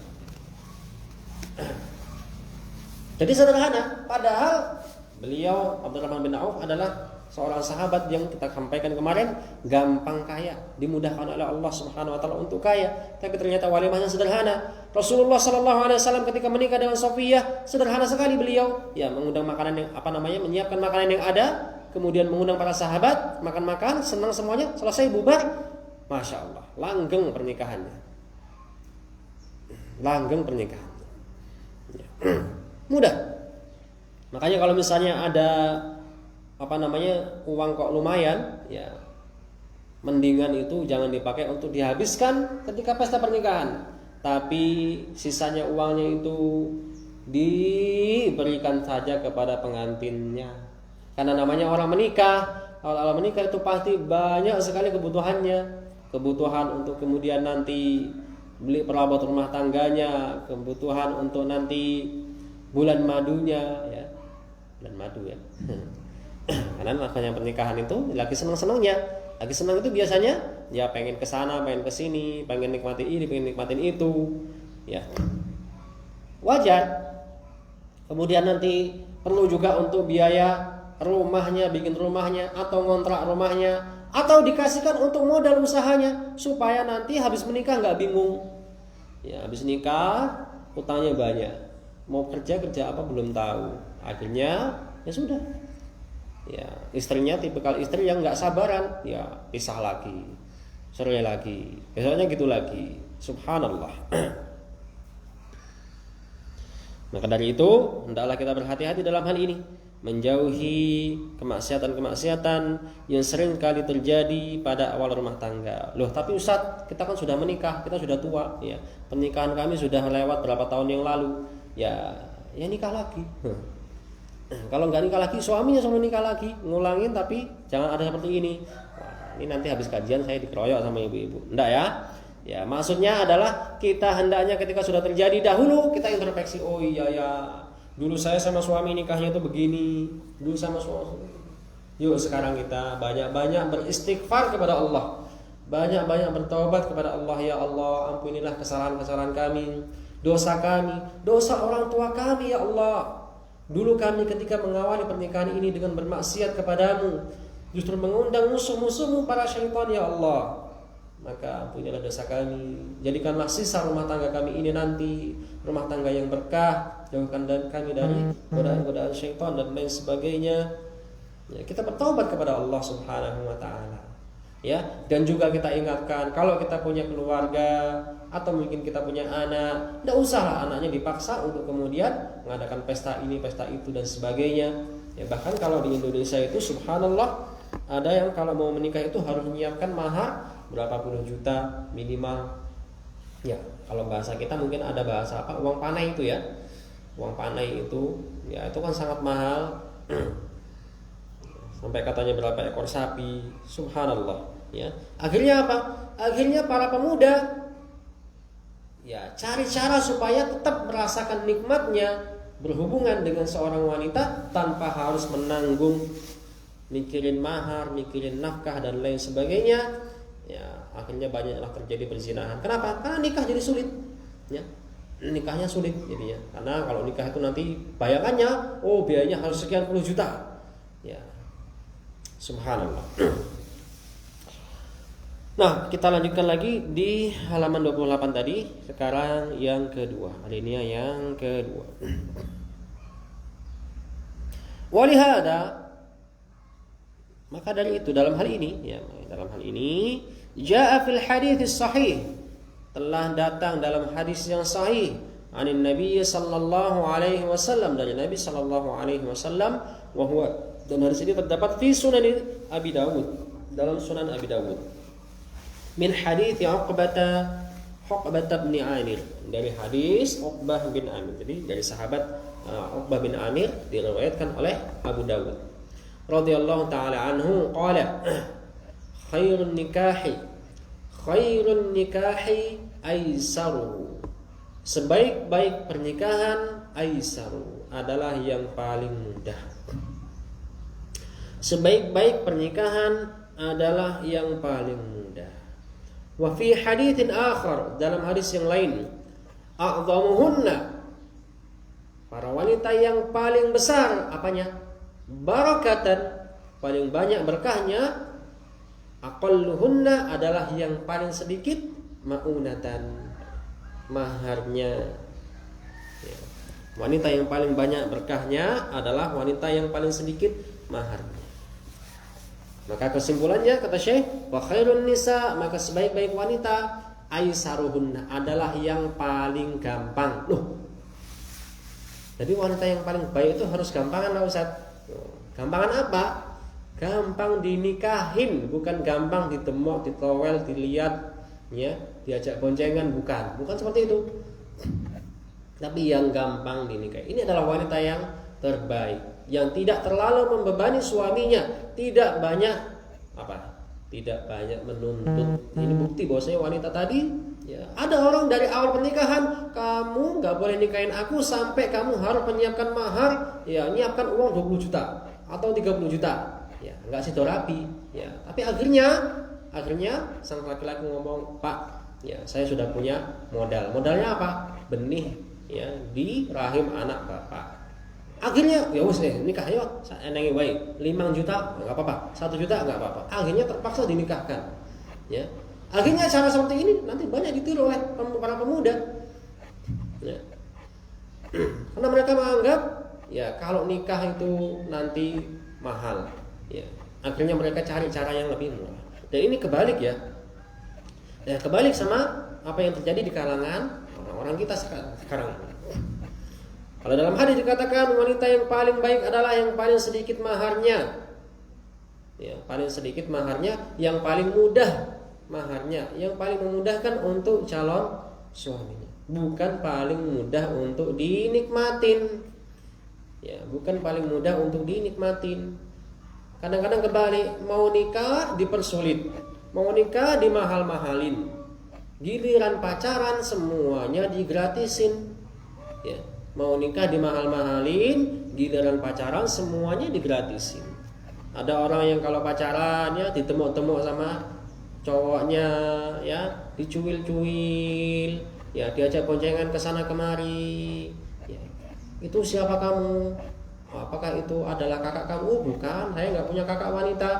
Jadi sederhana, padahal beliau Abdurrahman bin Auf adalah seorang sahabat yang kita sampaikan kemarin gampang kaya, dimudahkan oleh Allah Subhanahu wa taala untuk kaya, tapi ternyata walimahnya sederhana. Rasulullah sallallahu alaihi wasallam ketika menikah dengan Safiyah sederhana sekali beliau, ya, mengundang makanan yang menyiapkan makanan yang ada, kemudian mengundang para sahabat, makan-makan, senang semuanya, selesai bubar. Masya Allah, langgeng pernikahannya. Ya. Mudah. Makanya kalau misalnya ada uang kok lumayan, ya, mendingan itu jangan dipakai untuk dihabiskan ketika pesta pernikahan, tapi sisanya uangnya itu diberikan saja kepada pengantinnya. Karena namanya orang menikah, orang menikah itu pasti banyak sekali kebutuhan untuk kemudian nanti beli perabot rumah tangganya, kebutuhan untuk nanti bulan madunya, ya, bulan madu, ya. Karena makanya pernikahan itu lagi senang-senangnya, lagi senang itu biasanya ya pengen kesana, pengen kesini, pengen nikmatin ini, pengen nikmatin itu, ya, wajar. Kemudian nanti perlu juga untuk biaya rumahnya, bikin rumahnya atau ngontrak rumahnya, atau dikasihkan untuk modal usahanya supaya nanti habis menikah nggak bingung. Ya, habis nikah utangnya banyak, mau kerja apa belum tahu. Akhirnya ya sudah. Ya, istrinya tipikal istri yang nggak sabaran, ya pisah lagi, cerai lagi, besoknya gitu lagi. Subhanallah. Maka dari itu hendaklah kita berhati-hati dalam hal ini, menjauhi kemaksiatan-kemaksiatan yang sering kali terjadi pada awal rumah tangga. Loh, tapi Ustaz, kita kan sudah menikah, kita sudah tua, ya. Pernikahan kami sudah lewat berapa tahun yang lalu. Ya nikah lagi. Kalau nggak nikah lagi, suaminya suruh nikah lagi, ngulangin tapi jangan ada seperti ini. Wah, ini nanti habis kajian saya dikeroyok sama ibu-ibu. Enggak ya? Ya, maksudnya adalah kita hendaknya ketika sudah terjadi dahulu kita introspeksi. Oh iya ya, dulu saya sama suami nikahnya itu begini. Dulu sama suami. Yuk sekarang kita banyak-banyak beristighfar kepada Allah. Banyak-banyak bertaubat kepada Allah. Ya Allah, ampunilah kesalahan-kesalahan kami, dosa kami, dosa orang tua kami ya Allah. Dulu kami ketika mengawali pernikahan ini dengan bermaksiat kepadamu, justru mengundang musuh-musuhmu para syaitan ya Allah. Maka ampunilah dosa kami, jadikanlah sisa rumah tangga kami ini nanti rumah tangga yang berkah, jauhkan kami dari godaan-godaan syaitan dan lain sebagainya. Ya, kita bertaubat kepada Allah Subhanahu wa taala. Ya, dan juga kita ingatkan kalau kita punya keluarga atau mungkin kita punya anak, tidak usahlah anaknya dipaksa untuk kemudian mengadakan pesta ini, pesta itu dan sebagainya. Ya, bahkan kalau di Indonesia itu subhanallah ada yang kalau mau menikah itu harus menyiapkan mahar berapa puluh juta minimal. Ya, kalau bahasa kita mungkin ada bahasa apa? Uang panai itu ya. Uang panai itu ya itu kan sangat mahal. Sampai katanya berapa ekor sapi. Subhanallah, ya. Akhirnya apa? Akhirnya para pemuda ya cari cara supaya tetap merasakan nikmatnya berhubungan dengan seorang wanita tanpa harus menanggung mikirin mahar, mikirin nafkah dan lain sebagainya. Ya, akhirnya banyaklah terjadi perzinahan. Kenapa? Karena nikah jadi sulit. Ya, nikahnya sulit jadinya. Karena kalau nikah itu nanti bayangannya, oh biayanya harus sekian puluh juta. Ya, subhanallah. Nah, kita lanjutkan lagi di halaman 28 tadi. Sekarang yang kedua, alinea yang kedua. Walihada, maka dari itu dalam hal ini, ya, dalam hal ini jaa fil hadits sahih, telah datang dalam hadis yang sahih anin Nabi sallallahu alaihi wasallam, dari Nabi sallallahu alaihi wasallam, wa huwa, dan hadis ini terdapat fi Sunan Abi Dawud, dalam Sunan Abi Dawud, min hadits Uqbah bin Amir, dari hadis Uqbah bin Amir, jadi dari sahabat Uqbah bin Amir, diriwayatkan oleh Abu Dawud radhiyallahu taala anhu qala khairun nikahi aisaruhu, sebaik-baik pernikahan aisaru adalah yang paling mudah. Sebaik-baik pernikahan adalah yang paling mudah. Wa fi haditsin akhar, dalam hadis yang lain, a'dhamuhunna, para wanita yang paling besar apanya? Barakatan, paling banyak berkahnya. Aqalluhunna, adalah yang paling sedikit maunatan, maharnya. Ya. Wanita yang paling banyak berkahnya adalah wanita yang paling sedikit maharnya. Maka kesimpulannya kata Syekh, wa khairun nisa, maka sebaik-baik wanita aisaruhunna, adalah yang paling gampang. Loh, jadi wanita yang paling baik itu harus gampangan lah Ustaz. Gampangan apa? Gampang dinikahin, bukan gampang ditemok, ditowel, dilihat, ya, diajak boncengan, bukan seperti itu. Tapi yang gampang dinikahi. Ini adalah wanita yang terbaik, yang tidak terlalu membebani suaminya, tidak banyak menuntut. Ini bukti bahwasanya wanita tadi, ya, ada orang dari awal pernikahan, kamu nggak boleh nikahin aku sampai kamu harus menyiapkan mahar, ya, nyiapkan uang 20 juta atau 30 juta. Ya, enggak situ rapi, ya. Tapi akhirnya sang laki-laki ngomong, "Pak, ya, saya sudah punya modal. Modalnya apa? Benih, ya, di rahim anak Bapak." Akhirnya ya wis nikah yo, enenge wae. 5 juta enggak apa-apa, 1 juta enggak apa-apa. Akhirnya terpaksa dinikahkan. Ya. Akhirnya cara seperti ini nanti banyak ditiru oleh para pemuda. Ya. Karena mereka menganggap ya kalau nikah itu nanti mahal. Ya, akhirnya mereka cari cara yang lebih murah. Dan ini kebalik ya. Ya, kebalik sama apa yang terjadi di kalangan orang-orang kita sekarang. Kalau dalam hadis dikatakan wanita yang paling baik adalah yang paling sedikit maharnya. Ya, paling sedikit maharnya, yang paling mudah maharnya, yang paling memudahkan untuk calon suaminya, bukan paling mudah untuk dinikmatin. Ya, bukan paling mudah untuk dinikmatin. Kadang-kadang kebalik, mau nikah dipersulit, mau nikah dimahal-mahalin. Giliran pacaran semuanya digratisin. Ya, mau nikah dimahal-mahalin, giliran pacaran semuanya digratisin. Ada orang yang kalau pacaran ya ditemuk-temuk sama cowoknya, ya dicuil-cuil, ya diajak boncengan ke sana kemari. Ya, itu siapa kamu? Apakah itu adalah kakak kamu? Oh, bukan, saya nggak punya kakak wanita.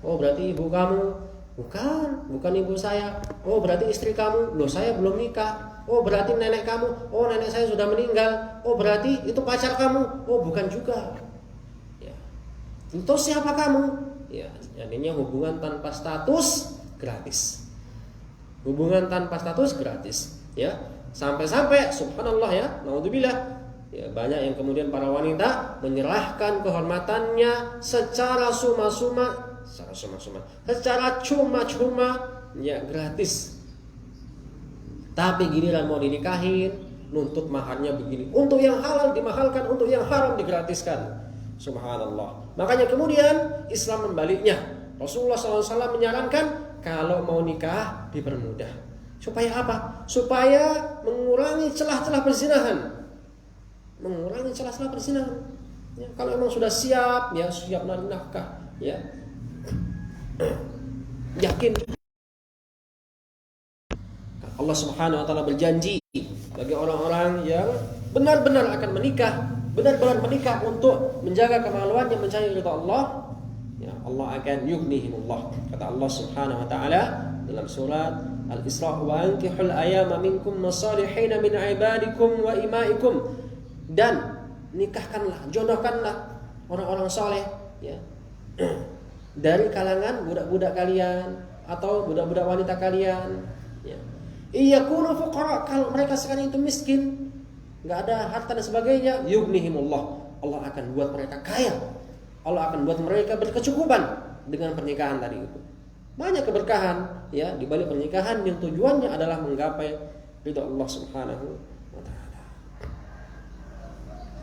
Oh, berarti ibu kamu? Bukan ibu saya. Oh, berarti istri kamu? Loh, saya belum nikah. Oh, berarti nenek kamu? Oh, nenek saya sudah meninggal. Oh, berarti itu pacar kamu? Oh, bukan juga. Ya. Itu siapa kamu? Ya, jadinya hubungan tanpa status gratis. Hubungan tanpa status gratis. Ya, sampai-sampai subhanallah ya, naudzubillah. Ya, banyak yang kemudian para wanita menyerahkan kehormatannya secara secara cuma-cuma, ya gratis. Tapi giliran mau dinikahin, nuntut maharnya begini. Untuk yang halal dimahalkan, untuk yang haram digratiskan. Subhanallah. Makanya kemudian Islam membaliknya. Rasulullah SAW menyarankan kalau mau nikah dipermudah. Supaya apa? Supaya mengurangi celah-celah perzinahan. Mengurangi celah-celah perzinahan. Ya, kalau memang sudah siap, ya siap nafkah, ya yakin. Allah Subhanahu wa taala berjanji bagi orang-orang yang benar-benar akan menikah, benar-benar menikah untuk menjaga kemaluannya, mencari ridha Allah, ya Allah akan yughnihimullah. Kata Allah Subhanahu wa taala dalam surat Al-Isra, wa ankihul ayama minkum masalihin min ibadikum wa imaikum, dan nikahkanlah, jodohkanlah orang-orang saleh, ya dari kalangan budak-budak kalian atau budak-budak wanita kalian, ya. Iyakunu fuqara, kalau mereka sekarang itu miskin, enggak ada harta dan sebagainya, yughnihimullah, Allah akan buat mereka kaya. Allah akan buat mereka berkecukupan dengan pernikahan tadi itu. Banyak keberkahan ya di balik pernikahan yang tujuannya adalah menggapai ridha Allah Subhanahu wa taala.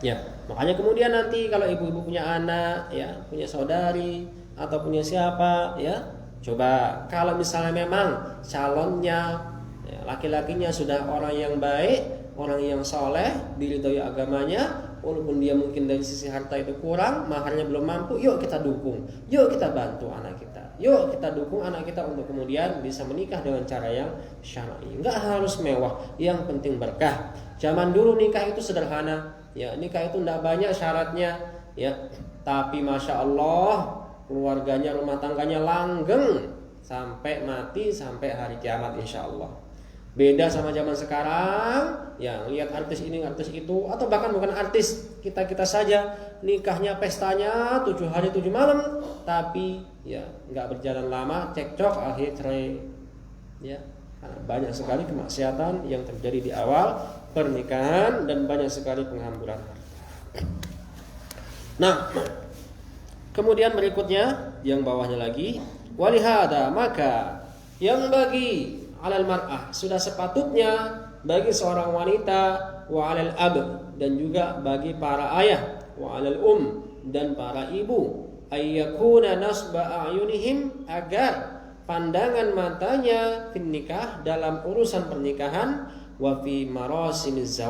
Ya, makanya kemudian nanti kalau ibu-ibu punya anak, ya, punya saudari atau punya siapa, ya, coba kalau misalnya memang calonnya, ya, laki-lakinya sudah orang yang baik, orang yang soleh, diridhoi agamanya, walaupun dia mungkin dari sisi harta itu kurang, maharnya belum mampu, yuk kita dukung, yuk kita bantu anak kita, yuk kita dukung anak kita untuk kemudian bisa menikah dengan cara yang syar'i. Enggak harus mewah, yang penting berkah. Zaman dulu nikah itu sederhana, ya, nikah itu enggak banyak syaratnya, ya, tapi masya Allah keluarganya, rumah tangganya langgeng sampai mati, sampai hari kiamat insya Allah. Beda sama zaman sekarang, ya, lihat artis ini, artis itu, atau bahkan bukan artis, kita saja nikahnya, pestanya 7 hari 7 malam, tapi ya nggak berjalan lama, cekcok, akhir cerai, ya, karena banyak sekali kemaksiatan yang terjadi di awal pernikahan dan banyak sekali penghamburan harta. Nah, kemudian berikutnya yang bawahnya lagi, walihada, maka yang bagi alal mar'ah, sudah sepatutnya bagi seorang wanita, wa alal ab, dan juga bagi para ayah, wa alal dan para ibu, ayyakuna nasba a'yunihim, agar pandangan matanya fin nikah, dalam urusan pernikahan, wa fi marasimiz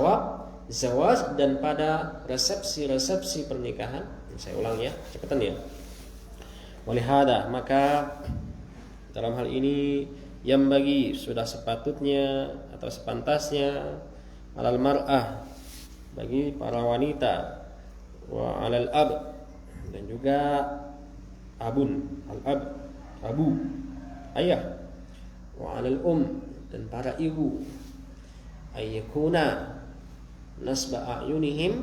zawaj, dan pada resepsi pernikahan. Saya ulang ya, cepetan ya. Walihada, maka dalam hal ini yang bagi, sudah sepatutnya atau sepantasnya, alal mar'ah, bagi para wanita, wa alal ab, dan juga abun, al ab, abu, ayah, wa alal dan para ibu, ayyakuna nasba a'yunihim,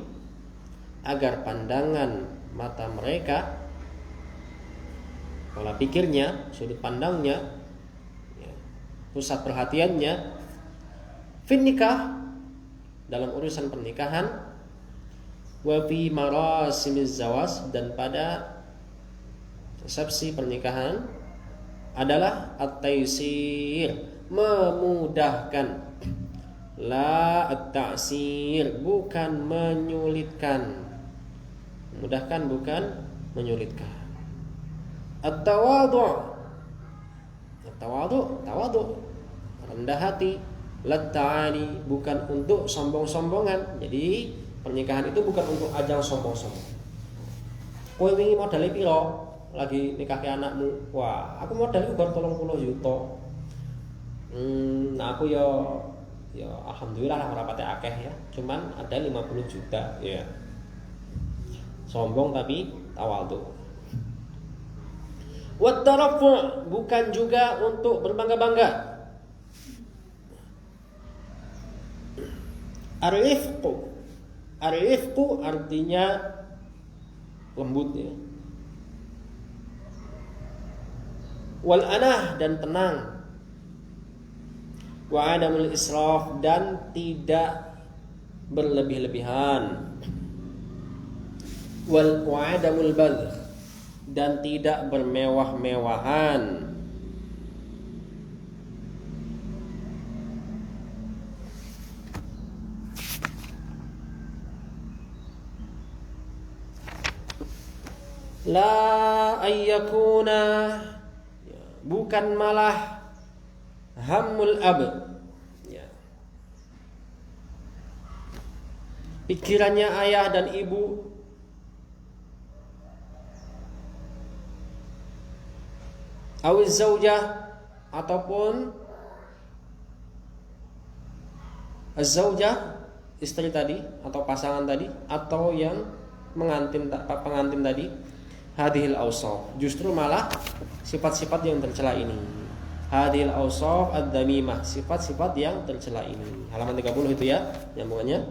agar pandangan mata mereka, pola pikirnya, sudut pandangnya, ya, pusat perhatiannya, fin nikah, dalam urusan pernikahan, wa fi marasimiz zawaj, dan pada resepsi pernikahan, adalah at-taysir, memudahkan, la at-ta'sir, bukan menyulitkan. mudahkan bukan menyulitkan. At-tawadhu', rendah hati, lat-ta'ali, bukan untuk sombong-sombongan. Jadi pernikahan itu bukan untuk ajang sombong-sombong. Kowe wingi modale piro? Lagi nikahi anakmu. Wah, aku modal iku 30 juta. Nah aku ya alhamdulillah lah ora pate akeh ya. Cuman ada 50 juta ya. Sombong tapi tawadhu. Wat tarafu', bukan juga untuk berbangga-bangga. Ar-rifqu artinya lembut ya. Wal anah, dan tenang. Wa adamul israf, dan tidak berlebih-lebihan. Wa adamul badh, dan tidak bermewah-mewahan. La ayyakuna, bukan malah hammul ab ya. Pikirannya ayah dan ibu awiz zaujah, ataupun az-zaujah, istri tadi atau pasangan tadi, atau yang pengantin tadi. Hadhil awsaf, justru malah sifat-sifat yang tercela ini. Hadhil awsaf ad-damimah, sifat-sifat yang tercela ini. Halaman 30 itu ya nyambungannya.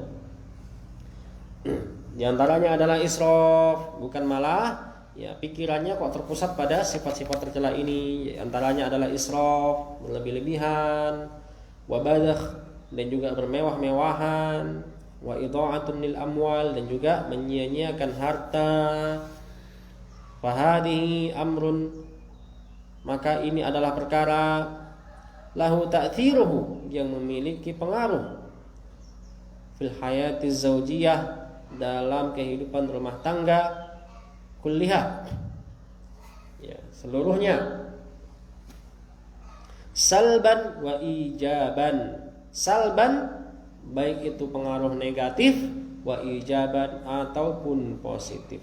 Di antaranya adalah israf, bukan malah ya pikirannya kok terpusat pada sifat-sifat tercela ini. Di antaranya adalah israf, berlebih-lebihan, wa badakh, dan juga bermewah-mewahan, wa idha'atun lil amwal, dan juga menyia-nyiakan harta. Fahadihi amrun, maka ini adalah perkara lahu ta'thiruhu, yang memiliki pengaruh fil hayati zaujiyah, dalam kehidupan rumah tangga kulliha ya, seluruhnya. Salban wa ijaban, salban baik itu pengaruh negatif, wa ijaban ataupun positif.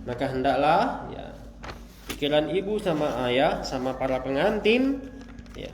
Maka hendaklah ya pikiran ibu sama ayah sama para pengantin ya,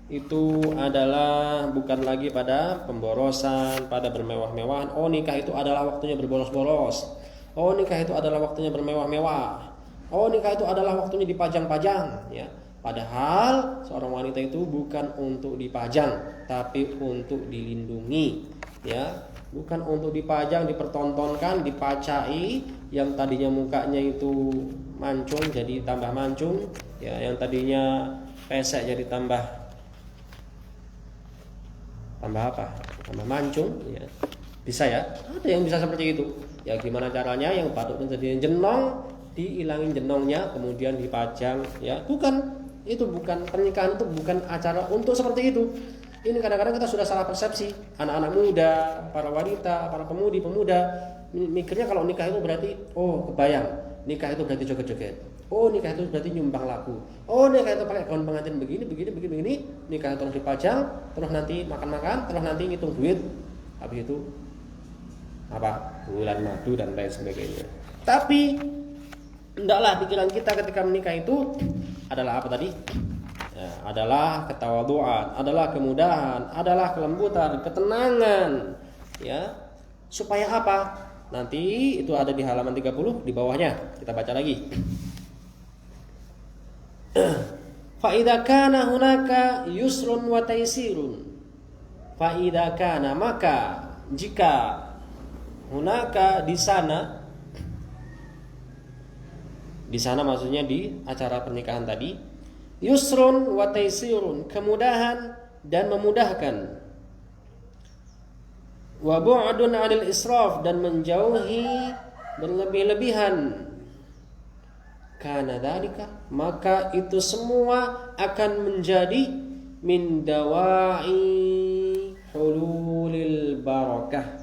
itu adalah bukan lagi pada pemborosan, pada bermewah-mewahan. Oh nikah itu adalah waktunya berboros-boros. Oh nikah itu adalah waktunya bermewah-mewah. Oh nikah itu adalah waktunya dipajang-pajang ya. Padahal seorang wanita itu bukan untuk dipajang, tapi untuk dilindungi ya. Bukan untuk dipajang, dipertontonkan, dipacai. Yang tadinya mukanya itu mancung jadi tambah mancung ya, yang tadinya pesek jadi tambah apa? Tambah mancung ya. Bisa ya? Ada yang bisa seperti itu. Ya gimana caranya yang patutnya jadi jenong dihilangin jenongnya kemudian dipajang ya. Itu bukan pernikahan, itu bukan acara untuk seperti itu. Ini kadang-kadang kita sudah salah persepsi. Anak-anak muda, para wanita, para pemuda mikirnya kalau nikah itu berarti kebayang, nikah itu berarti joget-joget. Oh nikah itu berarti nyumbang lagu. Oh nikah itu pakai gaun pengantin begini. Nikah terus dipajang, terus nanti makan-makan, terus nanti ngitung duit. Habis itu bulan madu dan lain sebagainya. Tapi hendaklah pikiran kita ketika menikah itu adalah apa tadi? Ya, adalah ketawaduan, adalah kemudahan, adalah kelembutan, ketenangan. Ya, supaya apa? Nanti itu ada di halaman 30 di bawahnya. Kita baca lagi. Fa idza kana hunaka yusrun wa taysirun. Fa idza kana, maka jika hunaka di sana maksudnya di acara pernikahan tadi, yusrun wa taysirun, kemudahan dan memudahkan, wa bu'dun 'anil israf, dan menjauhi berlebih-lebihan. Kana dzalika, maka itu semua akan menjadi min dawa'i hululil barakah,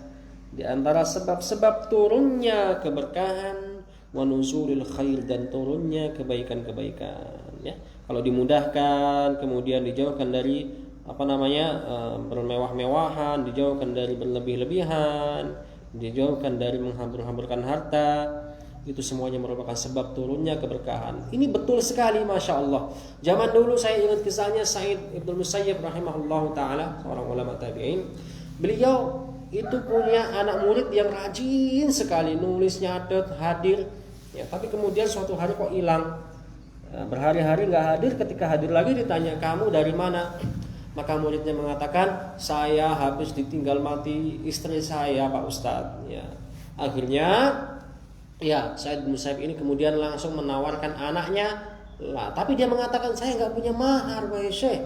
di antara sebab-sebab turunnya keberkahan, wa nuzulil khair, dan turunnya kebaikan-kebaikan, ya. Kalau dimudahkan, kemudian dijauhkan dari bermewah-mewahan, dijauhkan dari berlebih-lebihan, dijauhkan dari menghambur-hamburkan harta, itu semuanya merupakan sebab turunnya keberkahan. Ini betul sekali, masya Allah. Zaman dulu saya ingat kisahnya Sa'id Ibnu Musayyib rahimahullah taala, seorang ulama tabi'in. Beliau itu punya anak murid yang rajin sekali, nulis, nyatet, hadir, ya. Tapi kemudian suatu hari kok hilang, berhari-hari nggak hadir. Ketika hadir lagi ditanya, kamu dari mana? Maka muridnya mengatakan, saya habis ditinggal mati istri saya, Pak Ustadz, ya. Akhirnya, ya, Sa'id bin Musayyib ini kemudian langsung menawarkan anaknya lah. Tapi dia mengatakan, saya nggak punya mahar, wahai Syekh,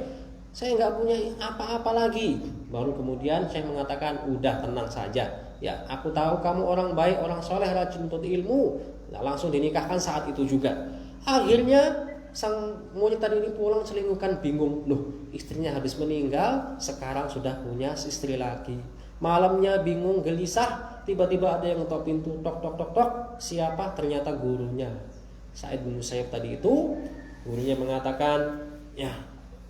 saya nggak punya apa-apa lagi. Baru kemudian saya mengatakan, udah, tenang saja, ya, aku tahu kamu orang baik, orang soleh, rajin untuk ilmu. Nah, langsung dinikahkan saat itu juga. Akhirnya sang murid tadi ini pulang selingkuhan, bingung, loh, istrinya habis meninggal, sekarang sudah punya istri lagi. Malamnya bingung, gelisah, tiba-tiba ada yang ngetok pintu, tok tok tok tok. Siapa? Ternyata gurunya Sa'id bin Musayyib tadi itu. Gurunya mengatakan, ya,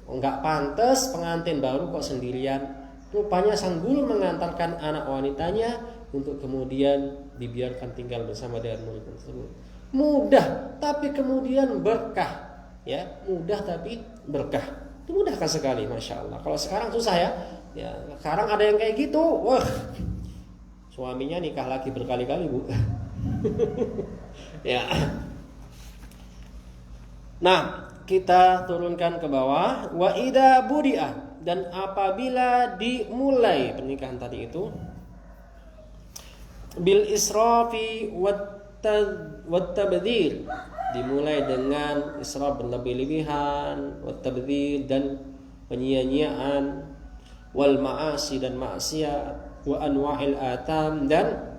enggak pantas pengantin baru kok sendirian. Rupanya sang guru mengantarkan anak wanitanya untuk kemudian dibiarkan tinggal bersama dengan murid tersebut. Mudah tapi kemudian berkah, ya, mudah tapi berkah. Itu mudahkan sekali, masya Allah. Kalau sekarang susah, ya. Ya, sekarang ada yang kayak gitu, wah, suaminya nikah lagi berkali-kali, Bu. Ya. Nah, kita turunkan ke bawah. Wa idza budi'a, dan apabila dimulai pernikahan tadi itu bil israfi wat tabdzir, dimulai dengan israf, berlebih-lebihan, wat tabdzir, dan penyia-nyiaan, wal ma'asi, dan maksiat, wa anwa'il atam, dan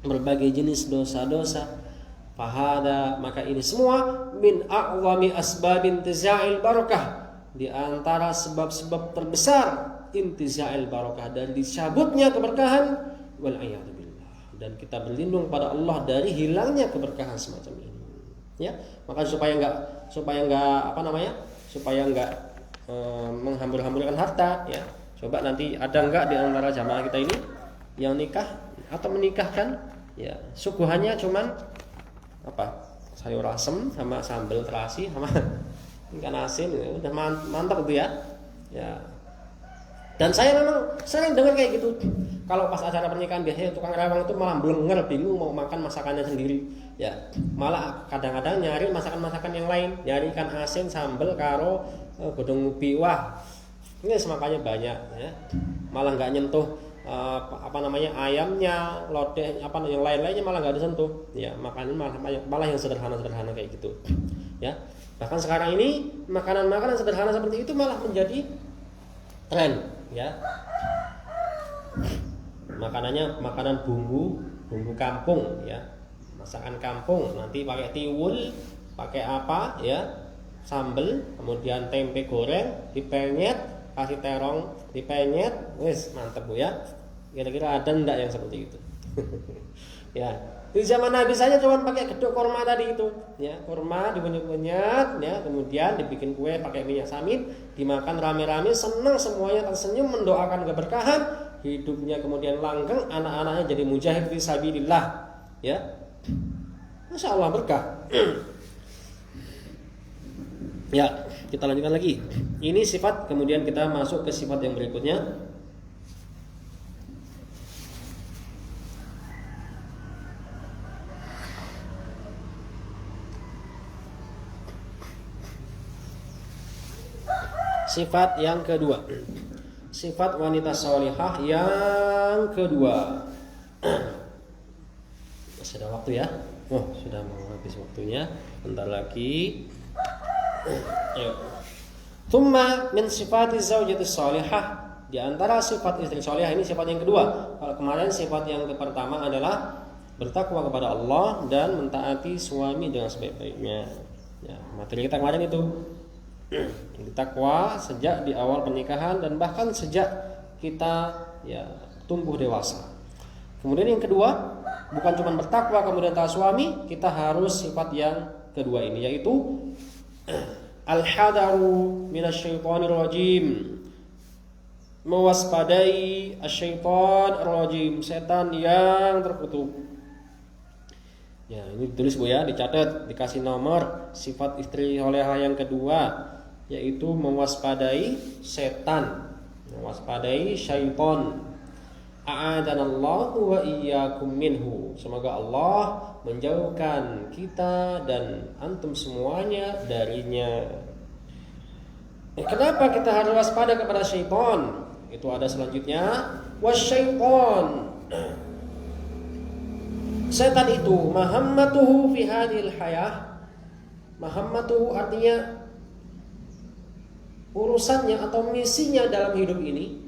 berbagai jenis dosa-dosa. Fahada, maka ini semua min a'zami asbabin intiza'il barakah, di antara sebab-sebab terbesar intiza'il barakah, dan dicabutnya keberkahan, wal a'yadu billah, dan kita berlindung pada Allah dari hilangnya keberkahan semacam ini, ya. Maka supaya enggak menghambur-hamburkan harta, ya. Coba nanti ada enggak di antara jamaah kita ini yang nikah atau menikahkan, ya, suguhannya cuman sayur asem sama sambal terasi sama ikan asin, ya, udah mantap itu, ya. Ya. Dan saya memang sering dengar kayak gitu. Kalau pas acara pernikahan biasanya tukang rawang itu malah blenger, bingung mau makan masakannya sendiri, ya. Malah kadang-kadang nyari masakan-masakan yang lain, nyari ikan asin, sambal karo godong ubi. Wah, ini semakannya banyak, ya. Malah nggak nyentuh ayamnya, lodeh, yang lain-lainnya malah nggak disentuh, ya. Makanan malah yang sederhana-sederhana kayak gitu, ya. Bahkan sekarang ini makanan-makanan sederhana seperti itu malah menjadi tren, ya. Makanan bumbu kampung, ya. Masakan kampung, nanti pakai tiwul, pakai apa, ya, sambel, kemudian tempe goreng dipenyet, kasih terong dipenyet, wes mantep, Bu, ya. Kira-kira ada enggak yang seperti itu? Ya, di zaman Nabi saja cuma pakai gedok kurma tadi itu, ya, kurma dipenyet-penyet, ya, kemudian dibikin kue pakai minyak samin, dimakan rame-rame, senang semuanya, tersenyum, mendoakan keberkahan, hidupnya kemudian langgeng, anak-anaknya jadi mujahid fi sabilillah, ya. Masya Allah, berkah. Ya, kita lanjutkan lagi. Ini sifat, kemudian kita masuk ke sifat yang berikutnya. Sifat yang kedua, sifat wanita sholihah yang kedua. Masih ada waktu, ya? Oh, sudah mau habis waktunya. Bentar lagi. Ayo. Tsumma min sifati zaujati sholihah, di antara sifat istri sholihah ini sifat yang kedua. Kalau kemarin sifat yang pertama adalah bertakwa kepada Allah dan mentaati suami dengan sebaik-baiknya. Ya, materi kita kemarin itu. Takwa sejak di awal pernikahan dan bahkan sejak kita, ya, tumbuh dewasa. Kemudian yang kedua, bukan cuma bertakwa kemudian taat suami, kita harus sifat yang kedua ini, yaitu al-hadaru minasyaitonir rajim. Mewaspadai asyaitan rajim, setan yang terkutuk. Ya, ini ditulis Bu ya, dicatat, dikasih nomor sifat istri solehah yang kedua, yaitu mewaspadai setan, mewaspadai syaitan. A'adanallahu wa iyyakum minhu. Semoga Allah menjauhkan kita dan antum semuanya darinya. Kenapa kita harus waspada kepada syaitan? Itu ada selanjutnya, wasyaitan. Setan itu mahammatuhu fi hadhil hayah. Mahammatuhu artinya urusannya atau misinya dalam hidup ini.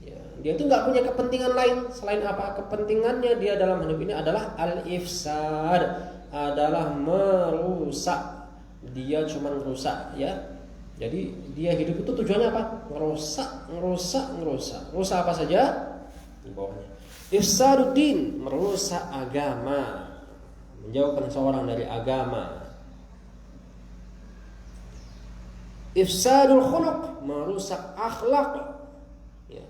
Ya, dia itu nggak punya kepentingan lain selain apa? Kepentingannya dia dalam hidup ini adalah al-ifsad, adalah merusak. Dia cuma merusak, ya. Jadi dia hidup itu tujuannya apa? Ngerusak. Merusak apa saja? Di bawahnya. Ifsaduddin, merusak agama, menjauhkan seorang dari agama. Ifsadul khuluq, merusak akhlak. Ya.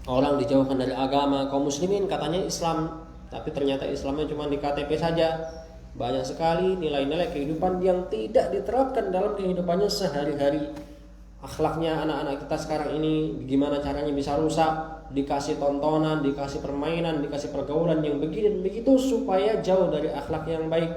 Orang dijauhkan dari agama, kaum muslimin katanya Islam, tapi ternyata Islamnya cuma di KTP saja. Banyak sekali nilai-nilai kehidupan yang tidak diterapkan dalam kehidupannya sehari-hari. Akhlaknya anak-anak kita sekarang ini gimana caranya bisa rusak, dikasih tontonan, dikasih permainan, dikasih pergaulan yang begini dan begitu supaya jauh dari akhlak yang baik.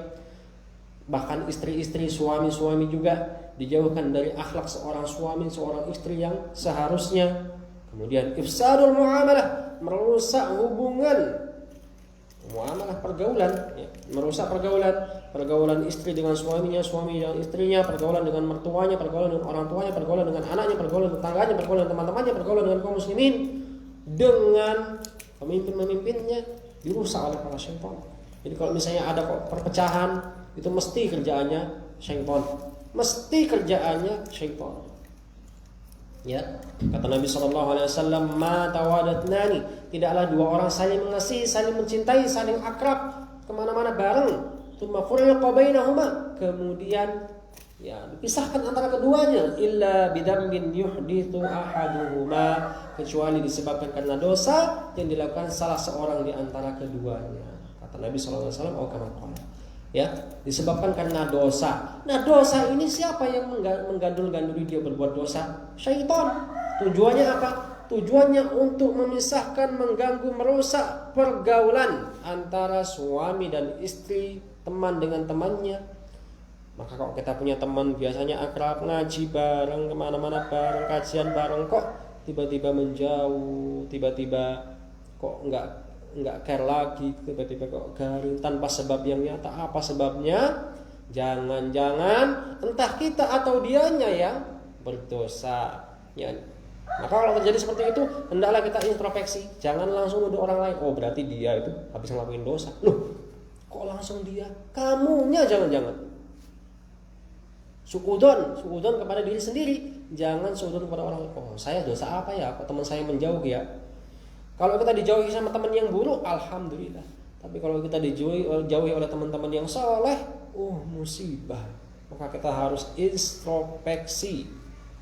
Bahkan istri-istri, suami-suami juga dijauhkan dari akhlak seorang suami, seorang istri yang seharusnya. Kemudian ifsadul muamalah, merusak hubungan muamalah, pergaulan, ya, merusak pergaulan istri dengan suaminya, suami dengan istrinya, pergaulan dengan mertuanya, pergaulan dengan orang tuanya, pergaulan dengan anaknya, pergaulan dengan tetangganya, pergaulan dengan teman-temannya, pergaulan dengan kaum muslimin, dengan pemimpin-pemimpinnya, dirusak oleh para syaitan. Jadi kalau misalnya ada perpecahan, itu mesti kerjaannya syaitan. Ya, kata Nabi SAW, ma tawadatnani, tidaklah dua orang saling mengasihi, saling mencintai, saling akrab kemana-mana bareng. Tsumma furiqa bainahuma, kemudian ya dipisahkan antara keduanya, illa bidambin yuhdithu ahaduhuma, kecuali disebabkan karena dosa yang dilakukan salah seorang di antara keduanya. Kata Nabi SAW, oh kama qala. Ya, disebabkan karena dosa. Nah, dosa ini siapa yang menggandul-ganduli dia berbuat dosa? Syaitan. Tujuannya apa? Tujuannya untuk memisahkan, mengganggu, merusak pergaulan antara suami dan istri, teman dengan temannya. Maka kalau kita punya teman biasanya akrab, ngaji bareng, kemana-mana bareng, kajian bareng, kok tiba-tiba menjauh, tiba-tiba kok enggak care lagi, tiba-tiba kok garing tanpa sebab yang nyata. Apa sebabnya? Jangan-jangan entah kita atau dianya yang berdosa, ya. Maka kalau terjadi seperti itu, hendaklah kita introspeksi. Jangan langsung nuduh orang lain. Oh, berarti dia itu habis ngelakuin dosa. Loh, kok langsung dia? Kamunya jangan-jangan. Suudon kepada diri sendiri. Jangan suudon kepada orang lain. Oh, saya dosa apa ya? Kok teman saya menjauh ya? Kalau kita dijauhi sama teman yang buruk, alhamdulillah. Tapi kalau kita dijauhi oleh teman-teman yang soleh, musibah. Maka kita harus introspeksi,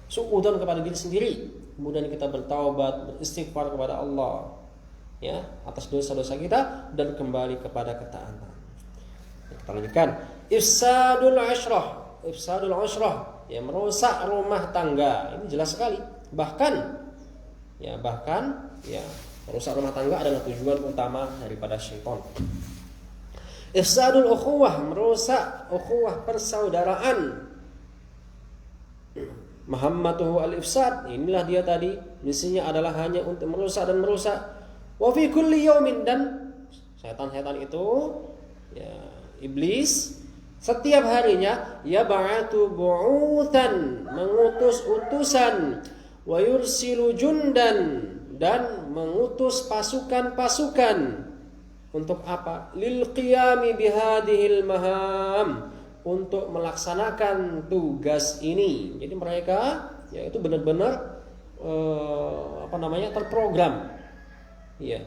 suudzon kepada diri sendiri. Kemudian kita bertaubat, beristighfar kepada Allah, ya, atas dosa-dosa kita dan kembali kepada ketaatan. Kita lanjutkan. Ifsadul ashrah, ya, merusak rumah tangga. Ini jelas sekali. Bahkan merusak rumah tangga adalah tujuan utama daripada syaitan. Ifsadul ukhuwah, merusak ukhuwah persaudaraan. Mahammatuhu al-ifsad, inilah dia tadi, misinya adalah hanya untuk merusak dan merusak. Wa fi kulli yaumin, dan setan-setan itu, ya, iblis setiap harinya yab'atu bu'uthan, mengutus utusan, wa yursilu jundan, dan mengutus pasukan-pasukan. Untuk apa? Lil qiyami bihadhil maham, untuk melaksanakan tugas ini. Jadi mereka, ya, itu benar-benar terprogram Ya.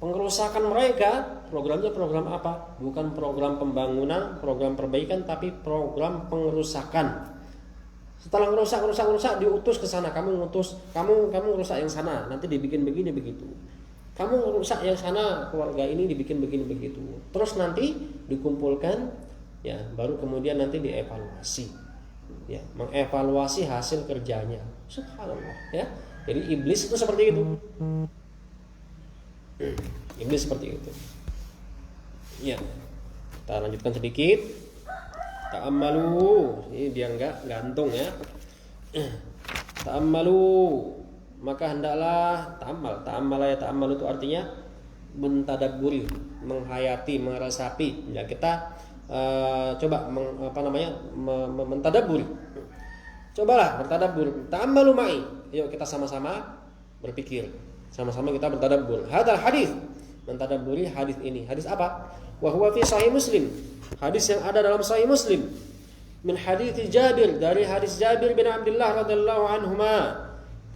Pengerusakan mereka, programnya program apa? Bukan program pembangunan, program perbaikan, tapi program pengerusakan. Setelah rusak, diutus ke sana. Kamu rusak yang sana, nanti dibikin begini begitu. Kamu rusak yang sana, keluarga ini dibikin begini begitu. Terus nanti dikumpulkan, ya, baru kemudian nanti dievaluasi. Ya, mengevaluasi hasil kerjanya. Subhanallah, ya. Jadi iblis itu seperti itu. Iblis seperti itu. Ya. Kita lanjutkan sedikit. Ta'ammalu. Ini dia enggak gantung ya. Ta'ammalu. Maka hendaklah ta'ammal itu artinya mentadabburi, menghayati, meresapi. Ya, kita coba mentadabburi. Cobalah bertadabbur. Ta'ammalu ma'i. Yuk kita sama-sama berpikir. Sama-sama kita bertadabbur. Hadal hadis, mentadabburi hadis ini. Hadis apa? Wa huwa fi sahih Muslim. Hadis yang ada dalam sahih Muslim. Min hadits Jabir, dari hadis Jabir bin Abdullah radhiyallahu anhuma.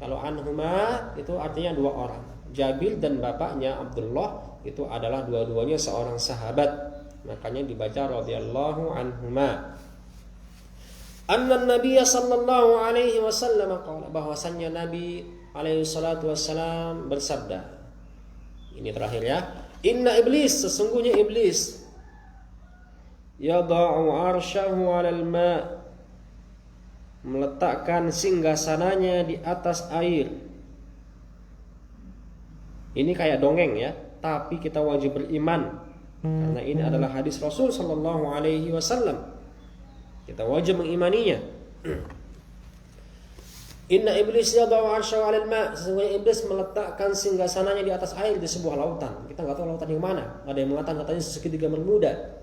Kalau anhuma itu artinya dua orang. Jabir dan bapaknya Abdullah itu adalah dua-duanya seorang sahabat. Makanya dibaca radhiyallahu anhuma. Anna Nabiy sallallahu alaihi wasallam qala, bahwasannya Nabi alaihi salatu wassalam bersabda. Ini terakhir ya. Inna iblis, sesungguhnya iblis, yada'u arsyahu 'alal ma', meletakkan singgasananya di atas air. Ini kayak dongeng ya, tapi kita wajib beriman karena ini adalah hadis Rasul sallallahu alaihi wasallam. Kita wajib mengimaninya. Inna iblis yada'u arsyahu 'alal ma', sesungguhnya iblis meletakkan singgasananya di atas air di sebuah lautan. Kita enggak tahu lautan yang mana. Ada yang mengatakan katanya segitiga Bermuda.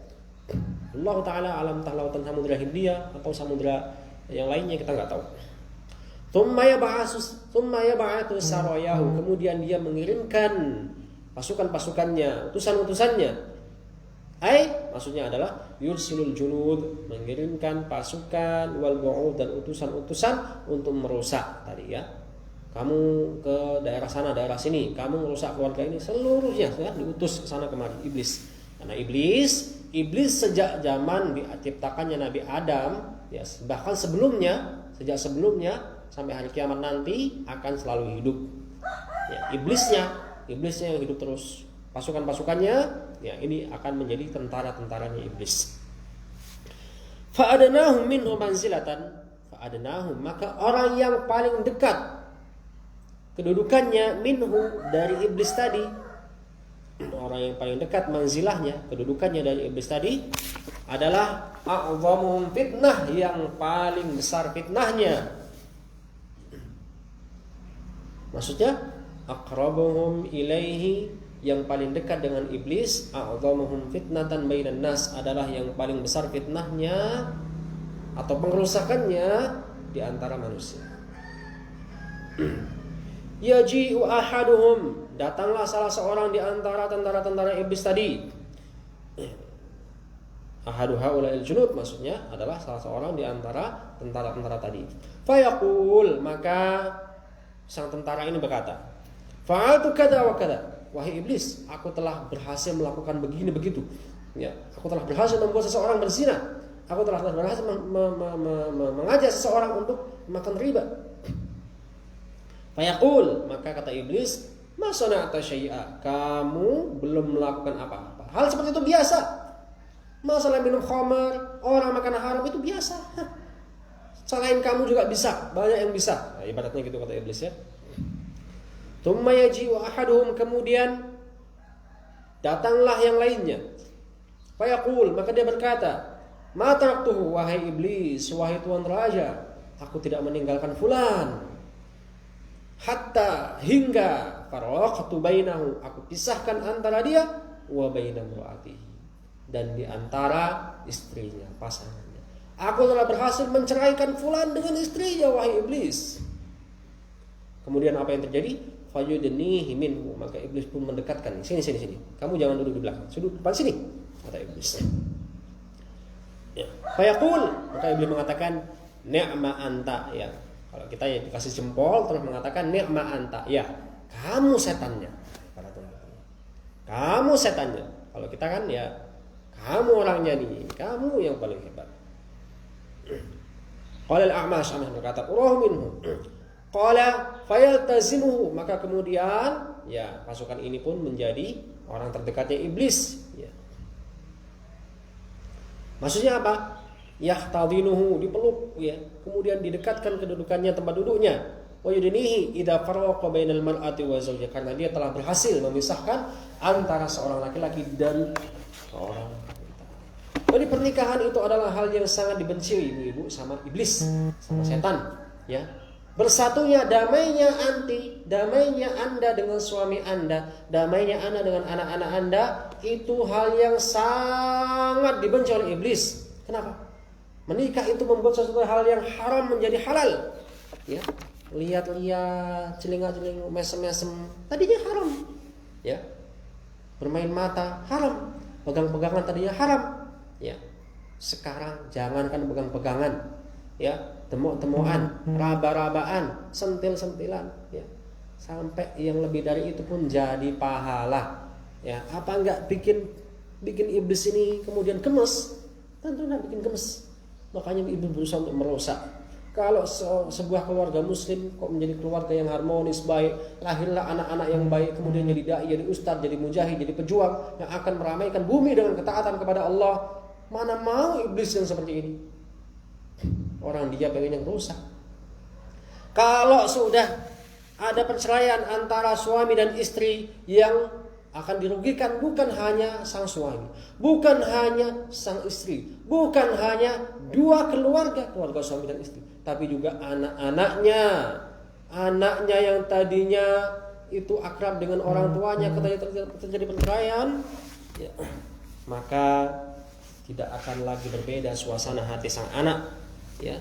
Allah taala alam, entah lautan Samudra Hindia atau samudra yang lainnya, kita enggak tahu. Tsumma yab'atsu sarayahu, kemudian dia mengirimkan pasukan-pasukannya, utusan-utusannya. Maksudnya adalah yursilul junud, mengirimkan pasukan, wal bu'ud, dan utusan-utusan untuk merusak tadi ya. Kamu ke daerah sana, daerah sini, kamu merusak keluarga ini, seluruhnya ya, diutus ke sana kemari iblis. Karena iblis sejak zaman diciptakannya Nabi Adam, ya, bahkan sejak sebelumnya sampai hari kiamat nanti akan selalu hidup. Ya, iblisnya yang hidup terus. Pasukan-pasukannya, ya, ini akan menjadi tentara-tentaranya iblis. Fa'adnahum minhu manzilatan, maka orang yang paling dekat kedudukannya minhu, dari iblis tadi, orang yang paling dekat manzilahnya, kedudukannya dari iblis tadi adalah a'zamuhum fitnah, yang paling besar fitnahnya. Maksudnya aqrabuhum ilaihi, yang paling dekat dengan iblis, a'zamuhum fitnatan bainan nas, adalah yang paling besar fitnahnya atau pengerusakannya di antara manusia. Yaji'u ahaduhum, datanglah salah seorang di antara tentara-tentara iblis tadi. Ahadu haula'il junud, maksudnya adalah salah seorang di antara tentara-tentara tadi. Fayaqul, maka sang tentara ini berkata, fa'altu kada wa kada. Wahai iblis, aku telah berhasil melakukan begini begitu. Ya, aku telah berhasil membuat seseorang berzina. Aku telah berhasil mengajak seseorang untuk makan riba. Fayaqul, maka kata iblis, ma sana'ta syai'a, kamu belum melakukan apa-apa. Hal seperti itu biasa. Masalah minum khamar, orang makan haram itu biasa. Selain kamu juga bisa, banyak yang bisa. Nah, ibaratnya gitu kata iblis ya. Tsumma yaji'u ahaduhum, kemudian datanglah yang lainnya. Fayaqul, maka dia berkata, ma taraktuhu, wahai iblis, wahai tuan raja, aku tidak meninggalkan fulan. Hatta, hingga faraqtu bainahu, aku pisahkan antara dia wa baina imraatihi, dan di antara istrinya, pasangannya. Aku telah berhasil menceraikan fulan dengan istrinya, wahai iblis. Kemudian apa yang terjadi? Fayudnihi minhu, maka iblis pun mendekatkan. Sini. Kamu jangan duduk di belakang, duduk depan sini, kata iblis. Ya. Fayaqul, maka iblis mengatakan, ni'ma anta, ya. Kalau kita ya dikasih jempol terus mengatakan ni'ma anta, ya, kamu setannya, kata Tuhan. kamu setannya. Kalau kita kan ya kamu orangnya nih, kamu yang paling hebat. Qala al-A'mash berkata, "Urahu minhu." Qala fayaltazimuhu, maka kemudian ya pasukan ini pun menjadi orang terdekatnya iblis ya. Maksudnya apa? Yahtadinuhu, dipeluk ya, kemudian didekatkan kedudukannya, tempat duduknya. Wa yudnihi idza farraqa bainal mar'ati wa zawjiha, karena dia telah berhasil memisahkan antara seorang laki-laki dan seorang wanita. Jadi pernikahan itu adalah hal yang sangat dibenci ibu-ibu sama iblis, sama setan ya. Bersatunya, damainya Anda dengan suami Anda, damainya Anda dengan anak-anak Anda, itu hal yang sangat dibenci oleh iblis. Kenapa? Menikah itu membuat sesuatu hal yang haram menjadi halal. Ya, lihat-lihat, celinga-celing, mesem-mesem, tadinya haram. Ya, bermain mata haram, pegang-pegangan tadinya haram. Ya, sekarang jangankan pegang-pegangan, ya, temuk-temuan, raba-rabaan, sentil-sentilan, ya, sampai yang lebih dari itu pun jadi pahala. Ya, apa enggak bikin iblis ini kemudian gemes? Tentu enggak bikin gemes. Makanya ibu berusaha untuk merusak. Kalau sebuah keluarga muslim kok menjadi keluarga yang harmonis, baik, lahirlah anak-anak yang baik, kemudian jadi dai, jadi ustadz, jadi mujahid, jadi pejuang yang akan meramaikan bumi dengan ketaatan kepada Allah. Mana mau iblis yang seperti ini? Orang dia pengen yang rusak. Kalau sudah ada perceraian antara suami dan istri, yang akan dirugikan bukan hanya sang suami, bukan hanya sang istri, bukan hanya dua keluarga suami dan istri, tapi juga anak-anaknya. Anaknya yang tadinya itu akrab dengan orang tuanya, ketika terjadi perceraian, ya, maka tidak akan lagi berbeda suasana hati sang anak. Ya,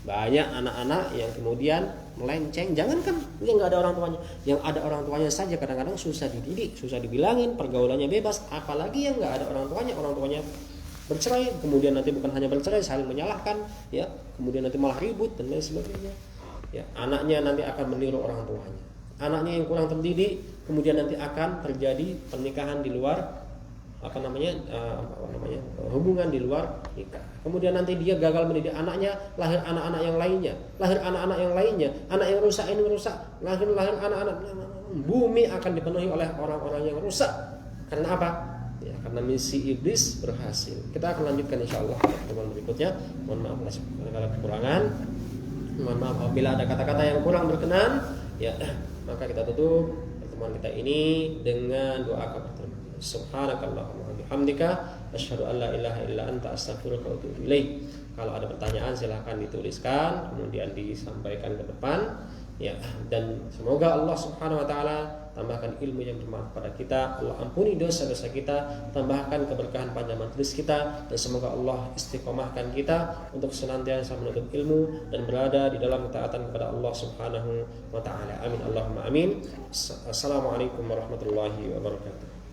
banyak anak-anak yang kemudian melenceng. Jangankan yang nggak ada orang tuanya, yang ada orang tuanya saja kadang-kadang susah dididik, susah dibilangin, pergaulannya bebas. Apalagi yang nggak ada orang tuanya bercerai, kemudian nanti bukan hanya bercerai, saling menyalahkan, ya, kemudian nanti malah ribut dan lain sebagainya. Ya, anaknya nanti akan meniru orang tuanya. Anaknya yang kurang terdidik, kemudian nanti akan terjadi pernikahan di luar hubungan di luar nikah. Kemudian nanti dia gagal mendidik anaknya, lahir anak-anak yang lainnya, anak yang rusak ini rusak, lahir anak-anak, bumi akan dipenuhi oleh orang-orang yang rusak. Karena apa? Ya, karena misi iblis berhasil. Kita akan lanjutkan insyaallah pertemuan berikutnya. Mohon maaf segala kekurangan. Mohon maaf apabila ada kata-kata yang kurang berkenan, ya, maka kita tutup pertemuan kita ini dengan doa kafaratul. Subhanakallahumma wa bihamdika asyhadu an la ilaha illa anta astaghfiruka wa atubu ilaik. Kalau ada pertanyaan silahkan dituliskan kemudian disampaikan ke depan, ya, dan semoga Allah Subhanahu wa taala tambahkan ilmu yang bermanfaat pada kita. Allah ampuni dosa-dosa kita, tambahkan keberkahan pada majelis kita, dan semoga Allah istiqomahkan kita untuk senantiasa menuntut ilmu dan berada di dalam ketaatan kepada Allah Subhanahu wa taala. Amin Allahumma amin. Assalamualaikum warahmatullahi wabarakatuh.